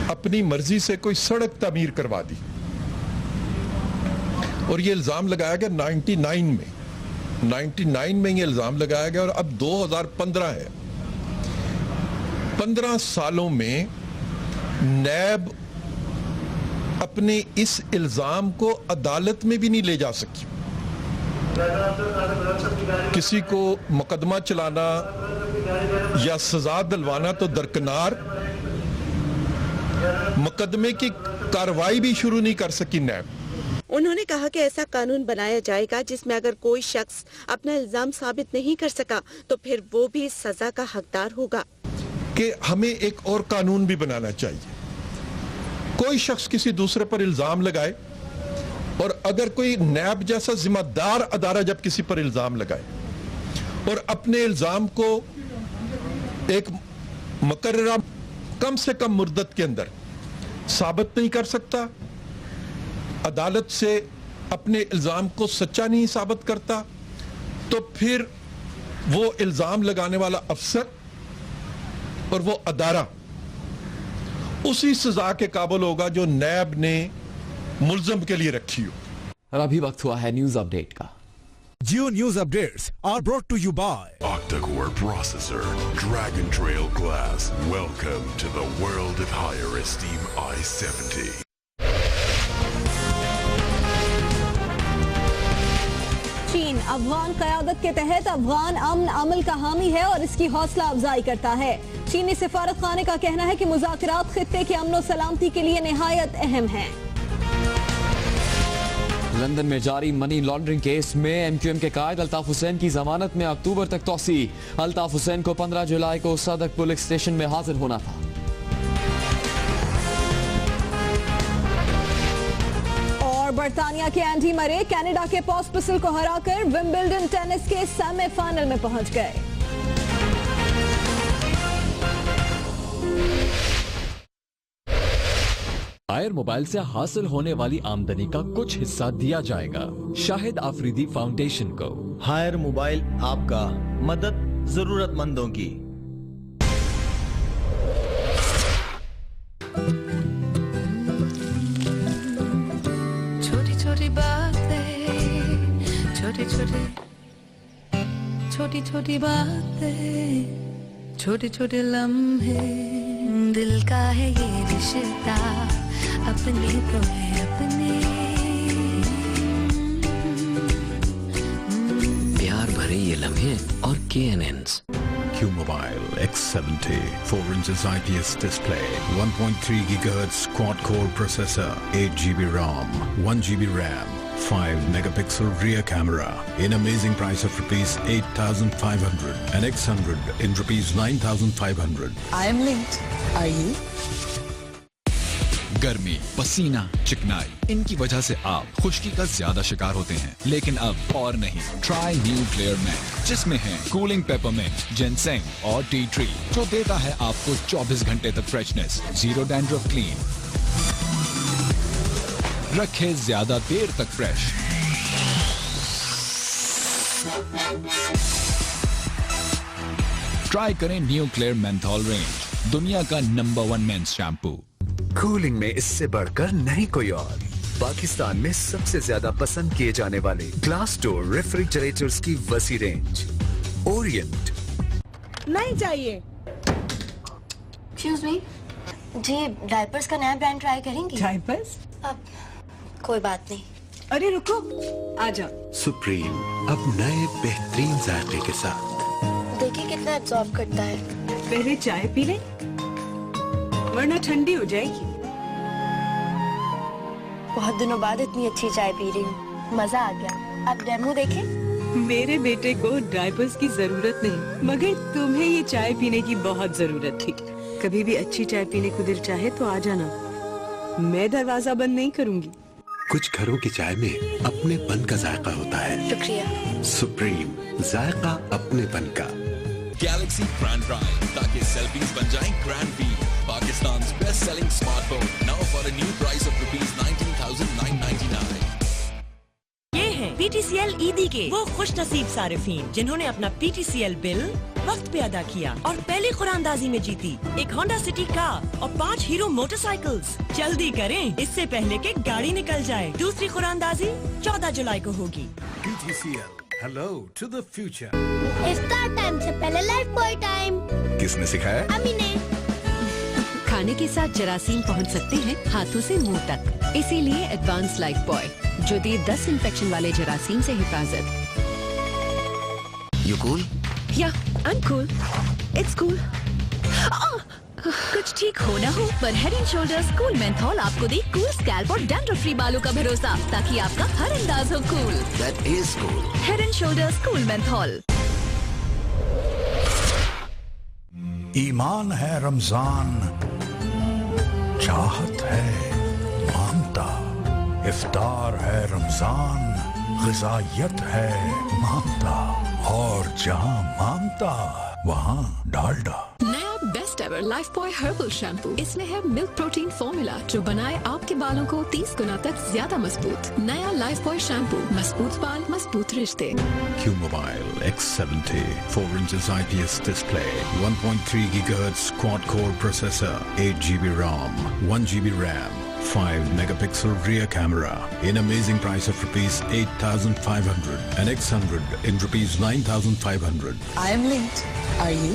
अपनी मर्जी से कोई सड़क तामीर करवा दी और ये इल्जाम लगाया गया 99 में ये इल्जाम लगाया गया और अब 2015 है। 15 सालों में नैब अपने इस इल्जाम को अदालत में भी नहीं ले जा सकी। किसी को मुकदमा चलाना या सजा दिलवाना तो दरकिनार, मुकदमे की कार्रवाई भी शुरू नहीं कर सकी नैब। उन्होंने कहा कि ऐसा कानून बनाया जाएगा जिसमें अगर कोई शख्स अपना इल्जाम साबित नहीं कर सका तो फिर वो भी सजा का हकदार होगा। कि हमें एक और कानून भी बनाना चाहिए। कोई शख्स किसी दूसरे पर इल्जाम लगाए और अगर कोई नैब जैसा जिम्मेदार अदारा जब किसी पर इल्जाम लगाए और अपने इल्जाम को एक मुकर्ररा कम से कम मुद्दत के अंदर साबित नहीं कर सकता, अदालत से अपने इल्जाम को सच्चा नहीं साबित करता, तो फिर वो इल्जाम लगाने वाला अफसर और वो अदारा उसी सजा के काबिल होगा जो नैब ने मुल्ज़म के लिए रखी हो। और अभी वक्त हुआ है न्यूज अपडेट का। Geo News Updates are brought to you by Octa-Core Processor, Dragon Trail Glass. Welcome to the world of higher esteem i70. चीन अफगान क़यादत के तहत अफगान अमन अमल का हामी है और इसकी हौसला अफजाई करता है। चीनी सिफारत खाने का कहना है कि मुज़ाकरात खित्ते के अमन और सलामती के लिए निहायत अहम हैं। लंदन में जारी मनी लॉन्ड्रिंग केस में एमक्यूएम के कायद अल्ताफ हुसैन की जमानत में अक्टूबर तक तौसी। अल्ताफ हुसैन को 15 जुलाई को सदक पुलिस स्टेशन में हाजिर होना था। और बर्तानिया के एंडी मरे कनाडा के पॉस्पिसल को हराकर विंबलडन टेनिस के सेमीफाइनल में पहुंच गए। हायर मोबाइल से हासिल होने वाली आमदनी का कुछ हिस्सा दिया जाएगा शाहिद आफरीदी फाउंडेशन को। हायर मोबाइल आपका, मदद जरूरतमंदों की। छोटी छोटी बातें, छोटी छोटी छोटी छोटी बातें, छोटे छोटे लम्हे, दिल का है ये रिश्ता, अपने तो है अपने। प्यार भरे ये लम्हे और KNNs। Q Mobile X70 4 inches IPS display, 1.3 GHz quad-core processor, 8 GB ROM, 1 GB RAM, 5 megapixel rear camera, in amazing price of rupees 8,500 and X100 in rupees 9,500. I am linked. Are you? गर्मी, पसीना, चिकनाई, इनकी वजह से आप खुश्की का ज्यादा शिकार होते हैं, लेकिन अब और नहीं। ट्राई न्यू क्लियर मैन, जिसमें है कूलिंग पेपरमिंट, जिनसेंग और टी ट्री, जो देता है आपको 24 घंटे तक फ्रेशनेस, जीरो डैंड्रफ क्लीन, रखे ज्यादा देर तक फ्रेश। ट्राई करें न्यू क्लियर मेंथॉल रेंज, दुनिया का नंबर 1 मेंस शैम्पू। कूलिंग में इससे बढ़कर नहीं कोई और। पाकिस्तान में सबसे ज्यादा पसंद किए जाने वाले ग्लास डोर रेफ्रिजरेटर्स की वसी रेंज, ओरिएंट। नहीं चाहिए। एक्सक्यूज मी जी, डायपर्स का नया ब्रांड ट्राई करेंगी? डायपर्स? अब कोई बात नहीं। अरे रुको, आ जाओ। सुप्रीम अब नए बेहतरीन जायके के साथ। देखिए कितना एब्जॉर्ब करता है। पहले चाय पी ले, वरना ठंडी हो जाएगी। बहुत दिनों बाद इतनी अच्छी चाय पी रही हूँ, मजा आ गया। आप डेमो देखें। मेरे बेटे को डायपर्स की जरूरत नहीं, मगर तुम्हें ये चाय पीने की बहुत जरूरत थी। कभी भी अच्छी चाय पीने को दिल चाहे तो आ जाना, मैं दरवाजा बंद नहीं करूँगी। कुछ घरों की चाय में अपनेपन का जायका होता है। शुक्रिया। सुप्रीम, जायका अपनेपन का। गैलेक्सी ग्रैंड प्राइम, ताकि सेल्फीज बन जाएं ग्रैंड वी। Pakistan's best-selling smartphone, now for a new price of rupees 19,999. ये हैं PTCL ईदी के वो खुश नसीब सारिफीन जिन्होंने अपना PTCL बिल वक्त पे अदा किया और पहली खुरानदाजी में जीती एक होंडा सिटी कार और 5 हीरो मोटरसाइकिल्स। जल्दी करें, इससे पहले कि गाड़ी निकल जाए। दूसरी खुरानदाजी 14 जुलाई को होगी। PTCL, hello to the future. Iftar time से पहले लाइफ बॉय टाइम। किसने सिखाया? अम्मी ने। खाने के साथ जरासीम पहुंच सकते हैं हाथों से मुंह तक, इसीलिए एडवांस लाइफ बॉय। जो दी 10 इन्फेक्शन वाले जरासीम से हिफाजत। You cool? Yeah, I'm cool. It's cool. कुछ ठीक हो ना हो, पर Head and Shoulders cool menthol आपको दे कूल स्कैल्प और डैंड्रफ फ्री बालों का भरोसा, ताकि आपका हर अंदाज हो cool. That is cool. Head and Shoulders cool menthol. ईमान है रमजान, चाहत है मानता, इफ्तार है रमजान, ग़िज़ायत है मानता, और जहां मानता वहां डालडा। नया best ever life boy herbal shampoo, इसमें है मिल्क प्रोटीन फॉर्मूला जो बनाए आपके बालों को 30 गुना तक ज्यादा मजबूत। नया लाइफ बॉय शैम्पू, मजबूत बाल मजबूत रिश्ते। Q-Mobile X70 4 inches IPS display, 1.3 GHz quad-core processor, 8 GB ROM, 1 GB RAM, 5 megapixel rear camera in amazing price of rupees 8,500 and X100 in rupees 9,500. I am linked. Are you?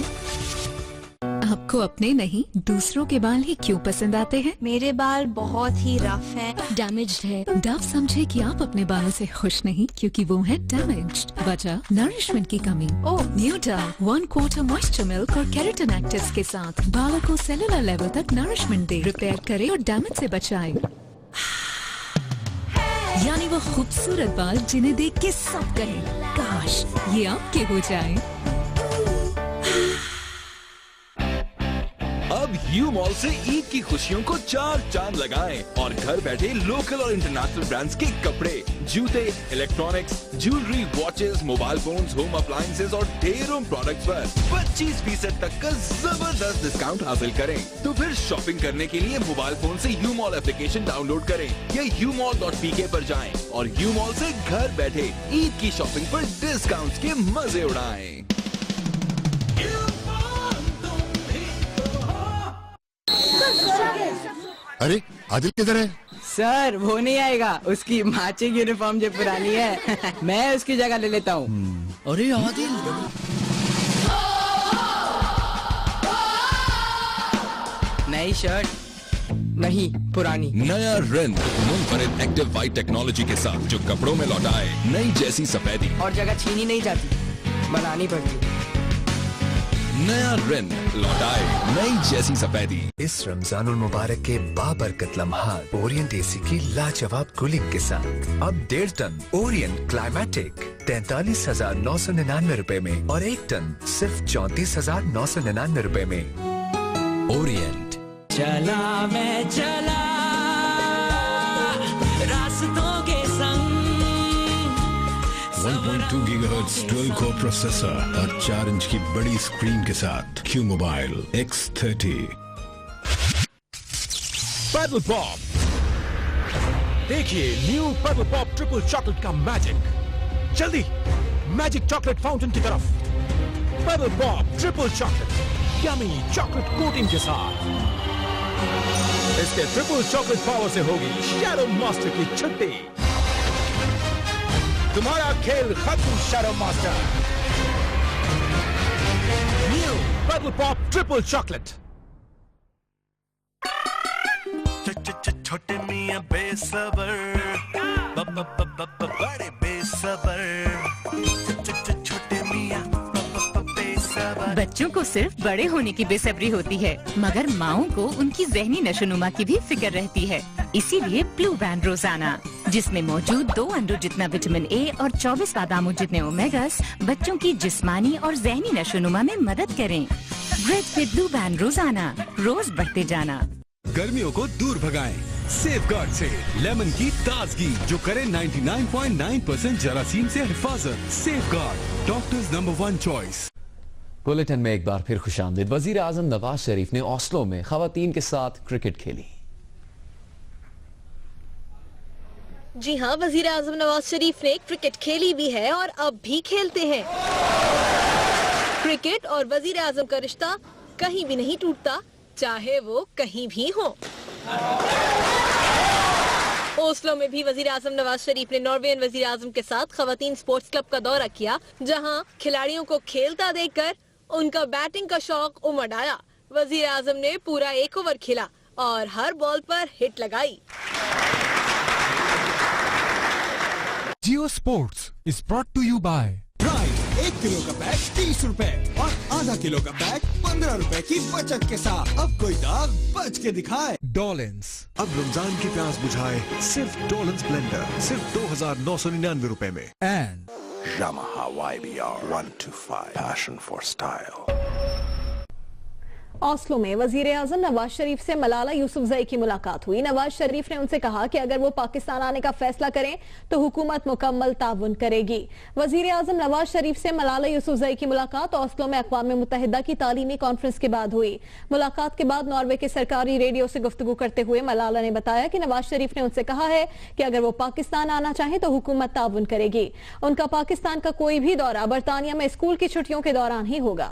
आपको अपने नहीं दूसरों के बाल ही क्यों पसंद आते हैं? मेरे बाल बहुत ही रफ है, डैमेज्ड है। डव समझे कि आप अपने बालों से खुश नहीं क्योंकि वो है डैमेज्ड। वजह नरिशमेंट की कमी। ओह न्यू डव 1/4 मॉइस्चर मिल्क और केराटिन एक्टिव्स के साथ बालों को सेलुलर लेवल तक नरिशमेंट दे, रिपेयर करे और डैमेज से बचाए। यानी वो खूबसूरत बाल जिन्हें देख के सब कहें काश ये आपके हो जाए। अब यू मॉल से ईद की खुशियों को 4 चांद लगाएं और घर बैठे लोकल और इंटरनेशनल ब्रांड्स के कपड़े, जूते, electronics, jewellery, watches, mobile phones, home appliances और ढेरों प्रोडक्ट्स पर 25% तक का जबरदस्त डिस्काउंट हासिल करें। तो फिर शॉपिंग करने के लिए मोबाइल फोन से यू मॉल एप्लीकेशन डाउनलोड करें या umall.pk पर जाएं और यू मॉल से घर बैठे ईद की शॉपिंग पर डिस्काउंट के मजे उड़ाएं। अरे आदिल किधर है? सर वो नहीं आएगा, उसकी मैचिंग यूनिफॉर्म जो पुरानी है मैं उसकी जगह ले लेता हूँ। अरे आदिल नई शर्ट नहीं पुरानी। नया रेन मुनफरिद एक्टिव वाइट टेक्नोलॉजी के साथ जो कपड़ों में लौटाए नई जैसी सफेदी और जगह छीनी नहीं जाती, बनानी पड़ती। नया रेन लौटाए नई जैसी सफेदी। इस रमजानुल मुबारक के बाबरकत लम्हात ओरिएंट एसी की लाजवाब कूलिंग के साथ अब 1.5 टन ओरिएंट क्लाइमेटिक 43,999 रुपए में और 1 टन सिर्फ 34,999 रुपए में। ओरिएंट चला मैं चला रास्तों के संग। 1.2 GHz dual core processor और 4 इंच की बड़ी स्क्रीन के साथ Q-Mobile X30। पैडल पॉप, देखिए new paddle pop triple chocolate का मैजिक। जल्दी मैजिक चॉकलेट फाउंटेन की तरफ। Paddle pop triple chocolate, yummy chocolate coating के साथ। इसके ट्रिपल चॉकलेट पावर से होगी शैडो मास्टर की छुट्टी। तुम्हारा खेल खत्म shadow master. New paddle pop triple chocolate. छोटे मियां बेसबर बड़े बेसबर छोटे मियां बेसबर। बच्चों को सिर्फ बड़े होने की बेसब्री होती है, मगर माओं को उनकी ज़हनी नशोनुमा की भी फिक्र रहती है। इसीलिए ब्लू बैंड रोजाना, जिसमें मौजूद 2 अंडों जितना विटामिन ए और 24 बादामों जितने ओमेगास बच्चों की जिस्मानी और ज़हनी नशोनुमा में मदद करें। ब्रेड विद ब्लू बैंड रोजाना, रोज बढ़ते जाना। गर्मियों को दूर भगाएं सेफगार्ड से। लेमन की ताजगी जो करे 99.9% जरासीम से हिफाजत। Safeguard, doctors number 1 choice. Bulletin में एक बार फिर खुशामदीद। वजीर आजम नवाज शरीफ ने ओस्लो में खवातीन के साथ क्रिकेट खेली। जी हाँ, वजीर आजम नवाज शरीफ ने क्रिकेट खेली भी है और अब भी खेलते हैं। क्रिकेट और वजीर आजम का रिश्ता कहीं भी नहीं टूटता, चाहे वो कहीं भी हो। ओस्लो में भी वजीर आजम नवाज शरीफ ने नॉर्वेयन वजीर आजम के साथ खवातीन स्पोर्ट्स क्लब का दौरा किया, जहां खिलाड़ियों को खेलता देखकर उनका बैटिंग का शौक उमड़ आया। वजीर आजम ने पूरा 1 ओवर खेला और हर बॉल पर हिट लगाई। Jio Sports is brought to you by pride 1 kilo का बैग 30 रुपए और आधा किलो का बैग 15 रुपए की बचत के साथ। अब कोई दाग बच के दिखाए। Dolens। अब रमजान की प्यास बुझाए सिर्फ डोलेंस ब्लेंडर, सिर्फ 2,999 रुपए में। And Yamaha YBR 125 Passion for Style। Oslo में वजीर आजम नवाज शरीफ से मलाला यूसुफजई की मुलाकात हुई। नवाज शरीफ ने उनसे कहा कि अगर वो पाकिस्तान आने का फैसला करें तो हुकूमत मुकम्मल ताउन करेगी। वजीर आजम नवाज शरीफ से मलाला यूसुफजई की मुलाकात ऑस्लो में अक़वाम मुत्तहिदा की तालीमी कॉन्फ्रेंस के बाद हुई। मुलाकात के बाद नॉर्वे के सरकारी रेडियो से गुफ्तगू करते हुए मलाला ने बताया कि नवाज शरीफ ने उनसे कहा है कि अगर वो पाकिस्तान आना चाहें तो हुकूमत ताउन करेगी। उनका पाकिस्तान का कोई भी दौरा बरतानिया में स्कूल की छुट्टियों के दौरान ही होगा।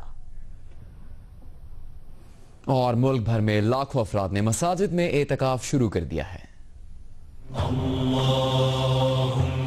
और मुल्क भर में लाखों अफराद ने मसाजिद में एतकाफ शुरू कर दिया है।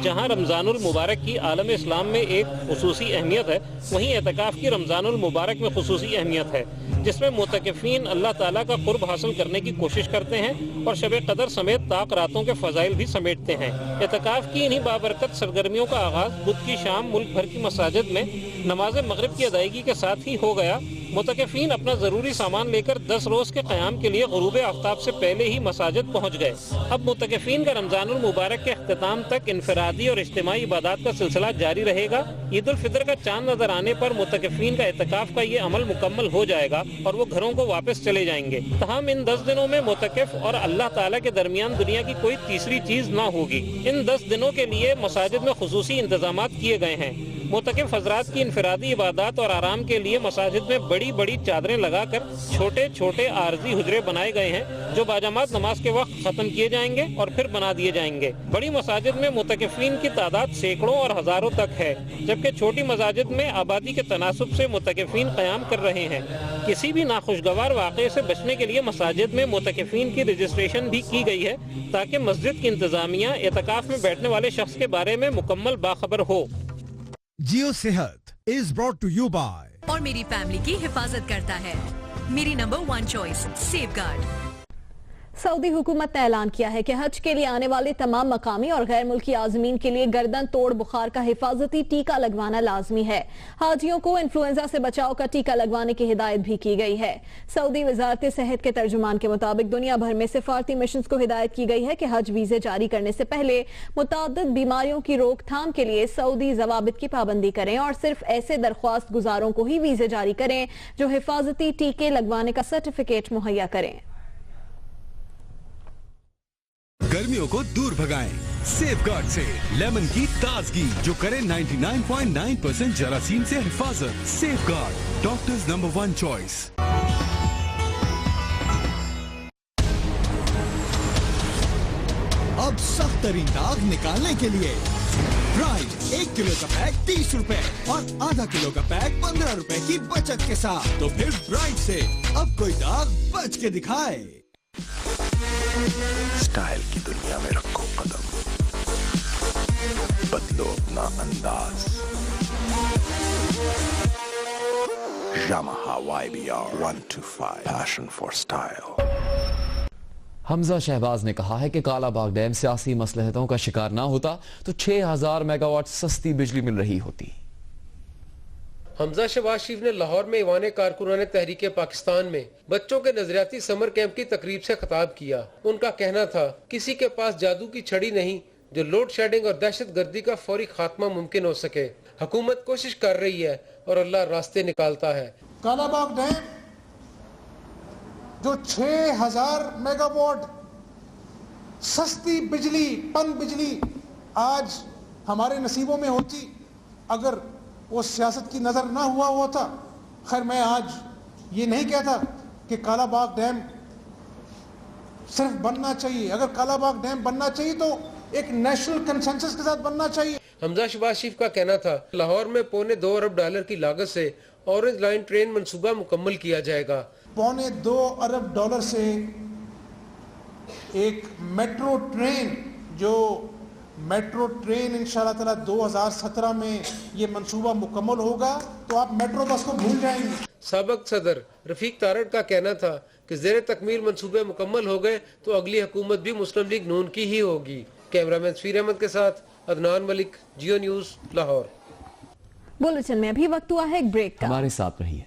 जहां रमजानुल मुबारक की आलम इस्लाम में एक खुसूसी अहमियत है, वहीं एतकाफ की रमजानुल मुबारक में खुसूसी अहमियत है, जिसमें मुतकिफीन अल्लाह ताला का कुर्ब हासिल करने की कोशिश करते हैं और शब कदर समेत ताक रातों के फजाइल भी समेटते हैं। एतकाफ की इन्हीं बाबरकत सरगर्मियों का आगाज बुध की शाम मुल्क भर की मसाजिद में नमाज मगरिब की अदायगी के साथ ही हो गया। मुतकिफीन अपना जरूरी सामान लेकर 10 रोज के क़याम के लिए गुरूब आफ्ताब से पहले ही मसाजिद पहुँच गए। अब मुतकिफीन का रमजानुल मुबारक के अख्तिताम तक इनफरादी और इज्तिमाई इबादत का सिलसिला जारी रहेगा। ईद उल फितर का चांद नजर आने पर मुतकिफीन का एतकाफ का ये अमल मुकम्मल हो जाएगा और वो घरों को वापस चले जाएंगे। तहम इन 10 दिनों में मुतकिफ और अल्लाह ताला के दरमियान दुनिया की कोई तीसरी चीज ना होगी। इन 10 दिनों के लिए मसाजिद में खुसूसी इंतजाम किए गए हैं। मुतकिफ हजरात की इनफरादी इबादत और आराम के लिए मसाजिद में बड़ी बड़ी चादरें लगाकर छोटे छोटे आरजी हुजरे बनाए गए हैं, जो बाजमात नमाज के वक्त खत्म किए जाएंगे और फिर बना दिए जाएंगे। बड़ी मसाजिद में मुतकिफीन की तादाद सैकड़ों और हजारों तक है, जबकि छोटी मसाजिद में आबादी के तनासुब से मुतकिफीन क़याम कर रहे हैं। किसी भी नाखुशगवार वाक़े से बचने के लिए मसाजिद में मुतकिफीन की रजिस्ट्रेशन भी की गई है, ताकि मस्जिद की इंतजामिया एतकाफ में बैठने वाले शख्स के बारे में मुकम्मल बाखबर हो। Geo Sehat is brought to you by और मेरी फैमिली की हिफाजत करता है मेरी नंबर 1 चॉइस सेफगार्ड। सऊदी हुकूमत ने ऐलान किया है कि हज के लिए आने वाले तमाम मकामी और गैर मुल्की आज़मीन के लिए गर्दन तोड़ बुखार का हिफाजती टीका लगवाना लाजमी है। हाजियों को इन्फ्लुएंजा से बचाव का टीका लगवाने की हिदायत भी की गई है। सऊदी वजारत सेहत के तर्जुमान के मुताबिक दुनिया भर में सिफारती मिशन को हिदायत की गई है कि हज वीजे जारी करने से पहले मुतअद्दिद बीमारियों की रोकथाम के लिए सऊदी जवाबित की पाबंदी करें और सिर्फ ऐसे दरख्वास्त गुजारों को ही वीजे जारी करें जो हिफाजती टीके लगवाने का सर्टिफिकेट मुहैया करें। गर्मियों को दूर भगाएं सेफगार्ड से। लेमन की ताजगी जो करे 99.9% जरासीम से हिफाजत। Safeguard, doctors number 1 choice. अब सख्त तरीन दाग निकालने के लिए प्राइड 1 किलो का बैग 30 रुपए और आधा किलो का बैग 15 रुपए की बचत के साथ। तो फिर प्राइड से अब कोई दाग बच के दिखाए। स्टाइल की दुनिया में रखो कदम, बदलो अपना अंदाज। Yamaha YBR 125 Passion for Style। Hamza Shahbaz ने कहा है कि कालाबाग डैम सियासी मसलहतों का शिकार ना होता तो 6000 मेगावाट सस्ती बिजली मिल रही होती। हमजा शहबाज शरीफ ने लाहौर में ईवान कारकुनान तहरीक पाकिस्तान में बच्चों के नजरियाती समर कैंप की तकरीब से खिताब किया। उनका कहना था, किसी के पास जादू की छड़ी नहीं जो लोड शेडिंग और दहशत गर्दी का फौरी खात्मा मुमकिन हो सके। हुकूमत कोशिश कर रही है और अल्लाह रास्ते निकालता है। कालाबाग डैम जो 6000 मेगावाट सस्ती बिजली, पन बिजली आज हमारे नसीबों में होती अगर वो सियासत की नजर ना हुआ था। खैर, मैं आज ये नहीं कहता कि कालाबाग डैम सिर्फ बनना चाहिए। अगर कालाबाग डैम बनना चाहिए तो एक नेशनल कंसेंसस के साथ बनना चाहिए। हमजा शहबाज शरीफ का कहना था, लाहौर में $2.25 अरब की लागत से ऑरेंज लाइन ट्रेन मंसूबा मुकम्मल किया जाएगा। $2.25 अरब से एक मेट्रो ट्रेन, जो मेट्रो ट्रेन इंशाल्लाह ताला 2017 में ये मंसूबा मुकम्मल होगा तो आप मेट्रो बस को भूल जाएंगे। साबिक सदर रफीक तारड़ का कहना था कि ज़ेरे तकमील मंसूबे मुकम्मल हो गए तो अगली हुकूमत भी मुस्लिम लीग नून की ही होगी। कैमरामैन सफीर अहमद के साथ अदनान मलिक, जियो न्यूज, लाहौर। बुलेटिन में अभी वक्त हुआ है एक ब्रेक का। हमारे साथ रहिए।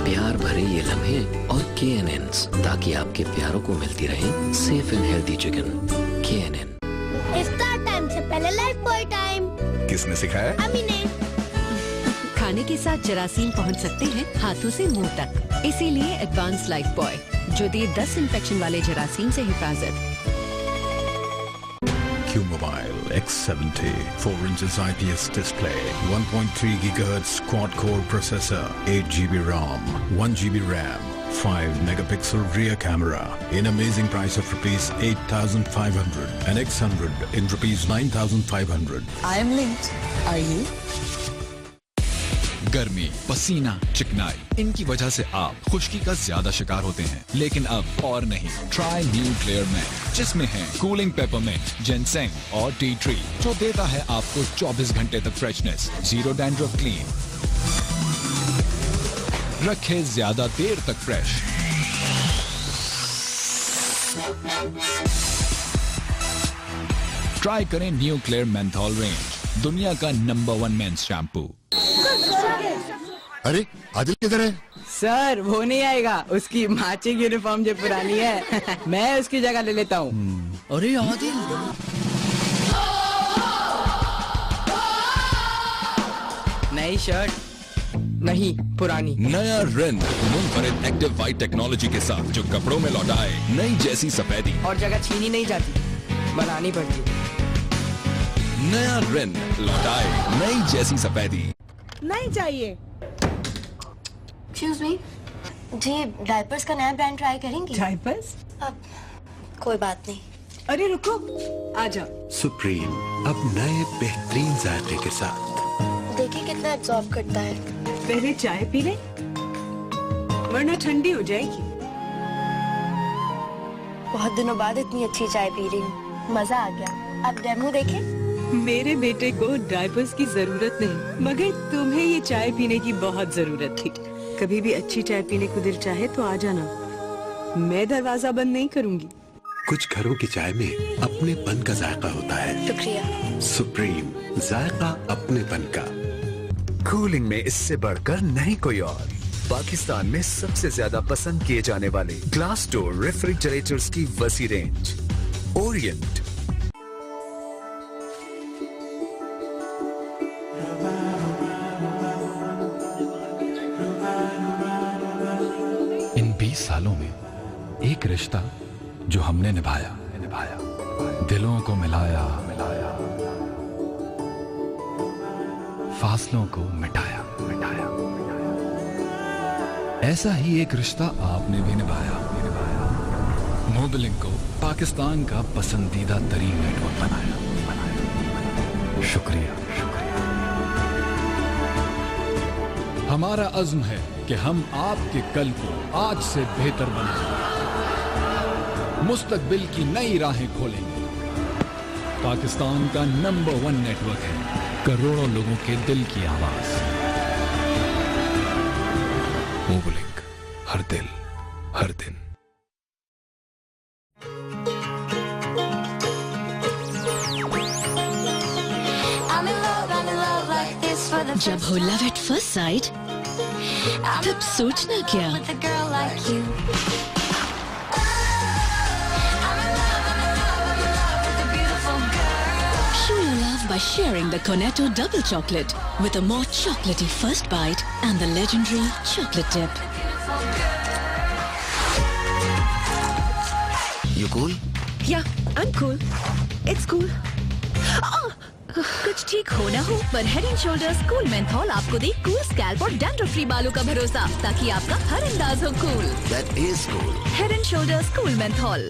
प्यार भरे ये लम्हे और KNNs, ताकि आपके प्यारों को मिलती रहे safe and healthy chicken. KNN। Iftar time से पहले लाइफ बॉय टाइम। किसने सिखाया? अम्मी ने। खाने के साथ जरासीम पहुंच सकते हैं हाथों से मुंह तक, इसीलिए एडवांस लाइफ बॉय जो दे 10 इन्फेक्शन वाले जरासीम से हिफाजत। Q Mobile X70 4 inches IPS display, 1.3 GHz quad-core processor, 8 GB ROM, 1 GB RAM, 5 megapixel rear camera in amazing price of rupees 8,500 and X100 in rupees 9,500. I am linked. Are you? गर्मी, पसीना, चिकनाई, इनकी वजह से आप खुश्की का ज्यादा शिकार होते हैं। लेकिन अब और नहीं, ट्राई न्यू क्लियर मैट, जिसमें है कूलिंग पेपरमिंट, जिनसेंग और टी ट्री, जो देता है आपको 24 घंटे तक फ्रेशनेस, जीरो डैंड्रफ क्लीन, रखे ज्यादा देर तक फ्रेश। ट्राई करें न्यू क्लियर मेंथॉल रेंज, दुनिया का नंबर 1 मेंस शैम्पू। अरे आदिल किधर है? सर वो नहीं आएगा, उसकी मैचिंग यूनिफॉर्म जो पुरानी है मैं उसकी जगह ले लेता हूँ। अरे आदिल, नई शर्ट नहीं, पुरानी। नया रिन मुनफरिद एक्टिव वाइट टेक्नोलॉजी के साथ जो कपड़ों में लौटाए नई जैसी सफेदी, और जगह छीनी नहीं जाती, बनानी पड़ती। नया रिन लौटाए नई जैसी सफेदी। नहीं चाहिए। एक्सक्यूज मी जी, डायपर्स का नया ब्रांड ट्राई करेंगी? डायपर्स? अब कोई बात नहीं। अरे रुको, आ जाओ। सुप्रीम अब नए बेहतरीन जायके के साथ। देखिए कितना एब्जॉर्ब करता है। पहले चाय पी ले, वरना ठंडी हो जाएगी। बहुत दिनों बाद इतनी अच्छी चाय पी रही हूँ, मजा आ गया। अब डेमो देखें। मेरे बेटे को डायपर्स की जरूरत नहीं, मगर तुम्हें ये चाय पीने की बहुत जरूरत थी। कभी भी अच्छी चाय पीने को दिल चाहे तो आ जाना, मैं दरवाजा बंद नहीं करूंगी। कुछ घरों की चाय में अपनेपन का जायका होता है। शुक्रिया। सुप्रीम, जायका अपनेपन का। कूलिंग में इससे बढ़कर नहीं कोई और। पाकिस्तान में सबसे ज्यादा पसंद किए जाने वाले ग्लास डोर रेफ्रिजरेटर्स की वसी रेंज, ओरिएंट। इन 20 सालों में एक रिश्ता जो हमने निभाया, दिलों को मिलाया, फासलों को मिटाया। ऐसा ही एक रिश्ता आपने भी निभाया। मोबिलिंग को पाकिस्तान का पसंदीदा तरीन नेटवर्क बनाया। शुक्रिया। हमारा अज़्म है कि हम आपके कल को आज से बेहतर बनाएंगे, मुस्तकबिल की नई राहें खोलेंगे। पाकिस्तान का नंबर 1 नेटवर्क है, करोड़ों लोगों के दिल की आवाज। मोबिलिंग, हर दिल हर दिन। जब हो लव एट फर्स्ट साइट, तब सोचना क्या। Show your love by sharing the Cornetto double chocolate with a more chocolatey first bite and the legendary chocolate dip. You cool? Yeah, I'm cool. It's cool. कुछ ठीक हो ना हो, पर Head and Shoulders cool menthol आपको दे cool scalp और dandruff free बालों का भरोसा, ताकि आपका हर अंदाज हो cool. That is cool. Head and Shoulders cool menthol.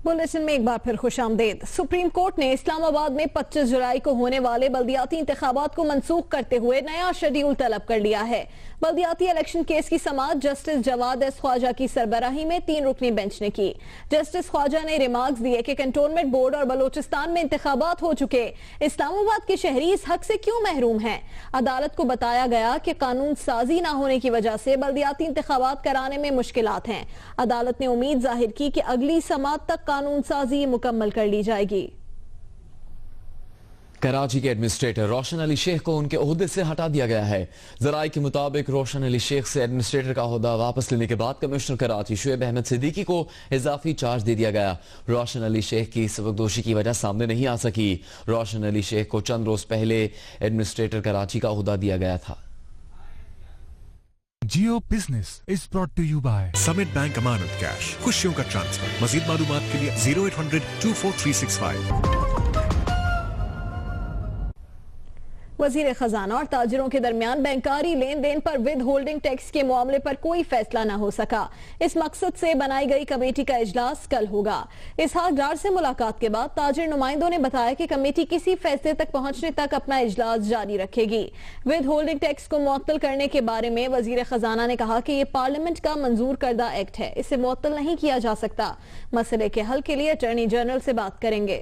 Bulletin में एक बार फिर खुशामदीद। सुप्रीम कोर्ट ने इस्लामाबाद में 25 जुलाई को होने वाले बल्दियाती इंतखाबात को मंसूख करते हुए नया शेड्यूल तलब कर लिया है। बल्दियाती इलेक्शन केस की समाअत जस्टिस जवाद एस ख्वाजा की सरबराही में 3 रुकनी बेंच ने की। जस्टिस ख्वाजा ने रिमार्क्स दिए कि कंटोनमेंट बोर्ड और बलोचिस्तान में इंतखाबात हो चुके, इस्लामाबाद के शहरी इस हक से क्यों महरूम हैं। अदालत को बताया गया कि कानून साजी न होने की वजह से बल्दियाती इंतखाबात कराने में मुश्किलात हैं। अदालत ने उम्मीद जाहिर की कि अगली समाअत तक कानून साजी मुकम्मल कर ली जाएगी। कराची के एडमिनिस्ट्रेटर रोशन अली शेख को उनके ओहदे से हटा दिया गया है। जराये के मुताबिक रोशन अली शेख से एडमिनिस्ट्रेटर का ओहदा वापस लेने के बाद कमिश्नर कराची शुएब अहमद सिद्दीकी को इजाफी चार्ज दे दिया गया। रोशन अली शेख की सबकदोशी की वजह सामने नहीं आ सकी। रोशन अली शेख को चंद रोज पहले एडमिनिस्ट्रेटर कराची का ओहदा दिया गया था। Geo business is brought to you by Summit Bank Amanat cash, खुशियों का ट्रांसफर। मजीद मालूमात के लिए 0800-24365। वजीर खजाना और ताजिरों के दरमियान बैंकारी लेन देन पर विद होल्डिंग टैक्स के मामले पर कोई फैसला न हो सका। इस मकसद से बनाई गई कमेटी का इजलास कल होगा। इसहाक डार से मुलाकात के बाद ताजिर नुमाइंदों ने बताया कि कमेटी किसी फैसले तक पहुंचने तक अपना इजलास जारी रखेगी। विद होल्डिंग टैक्स को मुअत्तल करने के बारे में वजीर खजाना ने कहा कि ये पार्लियामेंट का मंजूर करदा एक्ट है, इसे मुअत्तल नहीं किया जा सकता। मसले के हल के लिए अटॉर्नी जनरल से बात करेंगे।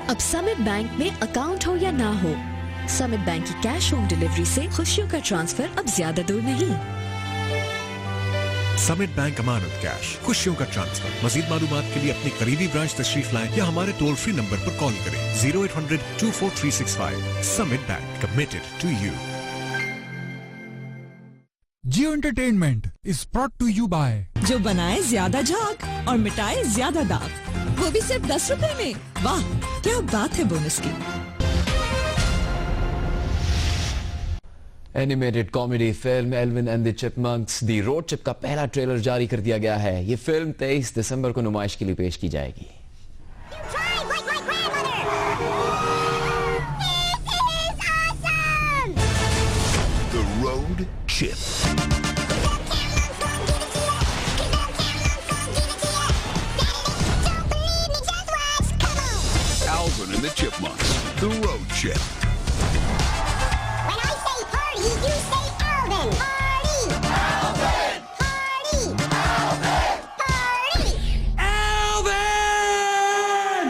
अब समिट बैंक में अकाउंट हो या ना हो, समिट बैंक की कैश होम डिलीवरी से खुशियों का ट्रांसफर अब ज्यादा दूर नहीं। समिट बैंक अमानत कैश, खुशियों का ट्रांसफर। मजीद मालूमात के लिए अपनी करीबी ब्रांच तशरीफ लाएं या हमारे टोल फ्री नंबर पर कॉल करें 0800-24365। Summit bank, committed to you. Geo entertainment is brought to you by जो बनाए ज्यादा झाग और मिटाए ज्यादा दाग, वो भी सिर्फ 10 रुपए में। वाह क्या बात है बोनस की। Animated comedy film Alvin and the chipmunks the road trip का पहला ट्रेलर जारी कर दिया गया है। ये फिल्म 23 दिसंबर को नुमाइश के लिए पेश की जाएगी। The road trip. Alvin and the Chipmunks, The Road Trip. When I say party, you say Alvin. Party! Alvin! Party! Alvin! Party! Alvin!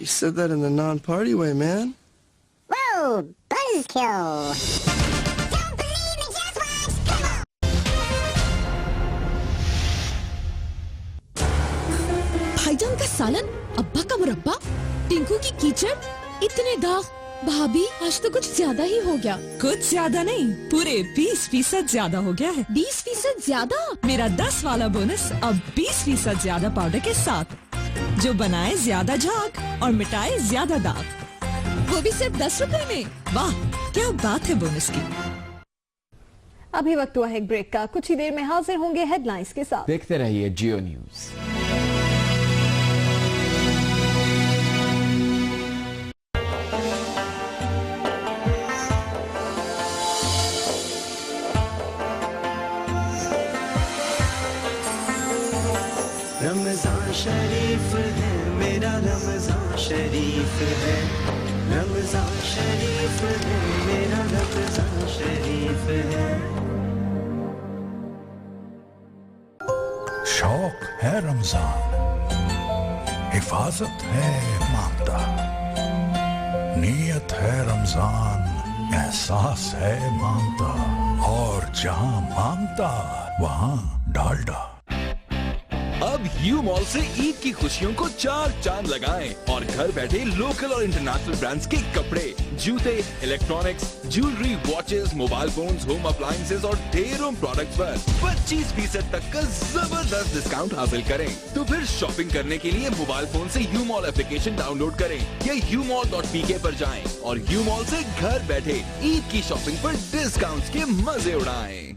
You said that in the non-party way, man. Whoa! Buzzkill! Don't believe me, just watch! Come on! भाईजान का सालन, अब्बा का मुरब्बा, टिंकू की कीचड़, इतने दाग। भाभी आज तो कुछ ज्यादा ही हो गया। कुछ ज्यादा नहीं, पूरे 20% ज्यादा हो गया है। 20% ज्यादा? मेरा 10 वाला बोनस अब 20% ज्यादा पाउडर के साथ, जो बनाए ज्यादा झाग और मिटाए ज्यादा दाग, वो भी सिर्फ 10 रुपए में। वाह क्या बात है बोनस की। अभी वक्त हुआ है एक ब्रेक का, कुछ ही देर में हाजिर होंगे हेडलाइंस के साथ। देखते रहिए जियो न्यूज। रमजान शरीफ है मेरा, रमजान शरीफ है, रमजान शरीफ है मेरा, रमजान शरीफ है। शौक है रमजान, हिफाजत है मांगता, नीयत है रमजान, एहसास है मांगता, और जहां मांगता वहां डालडा। अब यू मॉल से ईद की खुशियों को 4 चांद लगाएं और घर बैठे लोकल और इंटरनेशनल ब्रांड्स के कपड़े, जूते, electronics, jewellery, watches, mobile phones, home appliances और ढेरों प्रोडक्ट्स पर 25% तक का जबरदस्त डिस्काउंट हासिल करें। तो फिर शॉपिंग करने के लिए मोबाइल फोन से यू मॉल एप्लीकेशन डाउनलोड करें या umall.pk पर जाएं और यू मॉल से घर बैठे ईद की शॉपिंग पर डिस्काउंट्स के मजे उड़ाएं।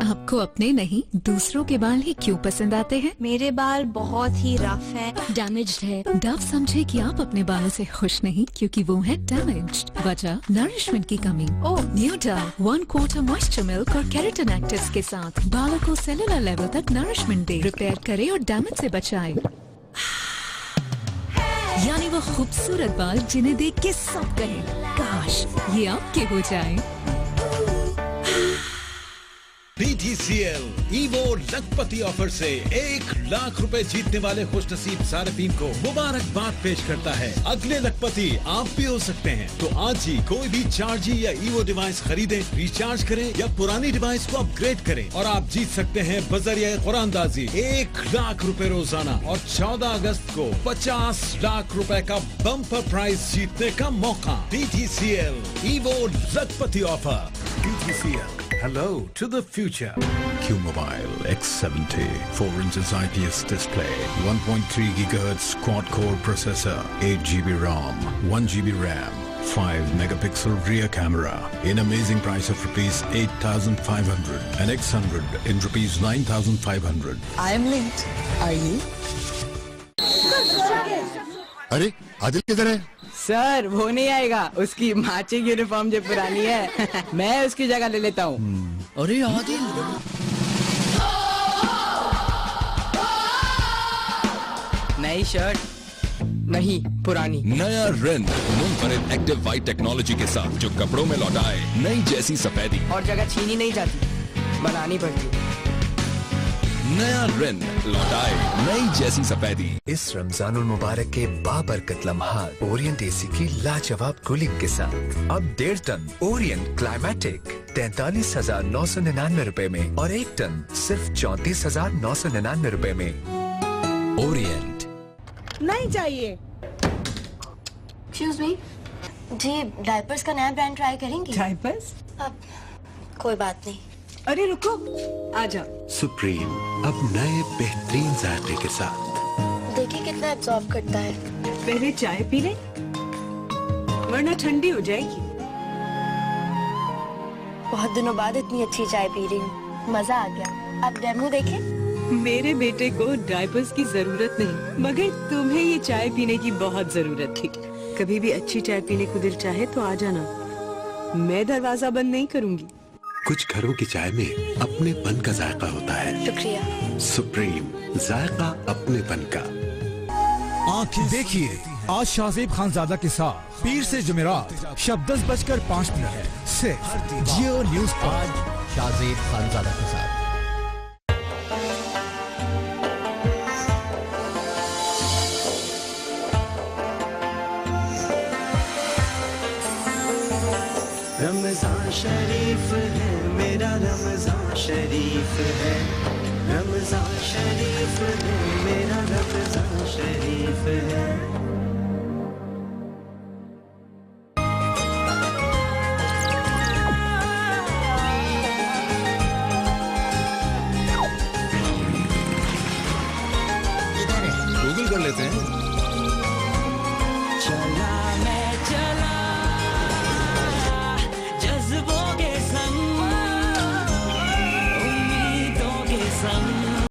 आपको अपने नहीं दूसरों के बाल ही क्यों पसंद आते हैं? मेरे बाल बहुत ही रफ है, डैमेज्ड है। डव समझे कि आप अपने बालों से खुश नहीं क्योंकि वो है डैमेज्ड। वजह नरिशमेंट की कमी। ओह न्यू डव 1/4 मॉइस्चर मिल्क और केराटिन एक्टिव्स के साथ बालों को सेलुलर लेवल तक नरिशमेंट दे, रिपेयर करे और डैमेज से बचाए। यानी वो खूबसूरत बाल जिन्हें देख के सब कहें काश ये आपके हो जाए। BTCL ईवो लखपति ऑफर से 1 लाख रुपए जीतने वाले खुशनसीब सार्फिन को मुबारकबाद पेश करता है। अगले लखपति आप भी हो सकते हैं, तो आज ही कोई भी चार्जी या ईवो डिवाइस खरीदें, रिचार्ज करें या पुरानी डिवाइस को अपग्रेड करें और आप जीत सकते हैं बजरिया कुरानदाजी 1 लाख रुपए रोजाना और 14 अगस्त को 50 लाख रुपए का बम्पर प्राइज जीतने का मौका। BTCL evo Lakhpati offer. BTCL Hello to the future. Q-Mobile X70 4 inches IPS display, 1.3 gigahertz quad-core processor, 8 GB ROM, 1 GB RAM, 5 megapixel rear camera, in amazing price of rupees 8,500 and X100 in rupees 9,500. I am linked. Are you? अरे आदिल किधर है? Sir वो नहीं आएगा, उसकी matching uniform जो पुरानी है मैं उसकी जगह ले लेता हूँ। अरे आदिल नई शर्ट नहीं, पुरानी। नया रेन मुनफरिद एक्टिव वाइट टेक्नोलॉजी के साथ जो कपड़ों में लौटाए नई जैसी सफेदी और जगह छीनी नहीं जाती, बनानी पड़ती। नया रेन लौटाए नई जैसी सफेदी। इस रमजानुल मुबारक के बाबरकत लम्हात ओरिएंट एसी की लाजवाब कूलिंग के साथ अब 1.5 टन ओरिएंट क्लाइमेटिक 43,999 रुपए में और 1 टन सिर्फ 34,999 रुपए में। ओरिएंट नहीं चाहिए। एक्सक्यूज मी जी, डायपर्स का नया ब्रांड ट्राई करेंगी? डायपर्स? अब कोई बात नहीं। अरे रुको, आजा। सुप्रीम अब नए बेहतरीन जायके के साथ। देखिए कितना एब्जॉर्ब करता है। पहले चाय पी ले वरना ठंडी हो जाएगी। बहुत दिनों बाद इतनी अच्छी चाय पी रही हूँ, मजा आ गया। अब डेमो देखें। मेरे बेटे को डायपर्स की जरूरत नहीं, मगर तुम्हें ये चाय पीने की बहुत जरूरत थी। कभी भी अच्छी चाय पीने को दिल चाहे तो आ जाना, मैं दरवाजा बंद नहीं करूँगी। कुछ घरों की चाय में अपनेपन का जायका होता है। शुक्रिया। सुप्रीम जायका अपनेपन का। आंखें देखिए आज शाहजेब खानजादा के साथ पीर से जुमेरात शब 10:05 है सिर्फ जियो न्यूज पर। शाहजेब खानजादा के साथ रमजान शरीफ है मेरा, रमजान शरीफ है, रमजान शरीफ है मेरा, रमजान शरीफ है। गूगल कर लेते हैं।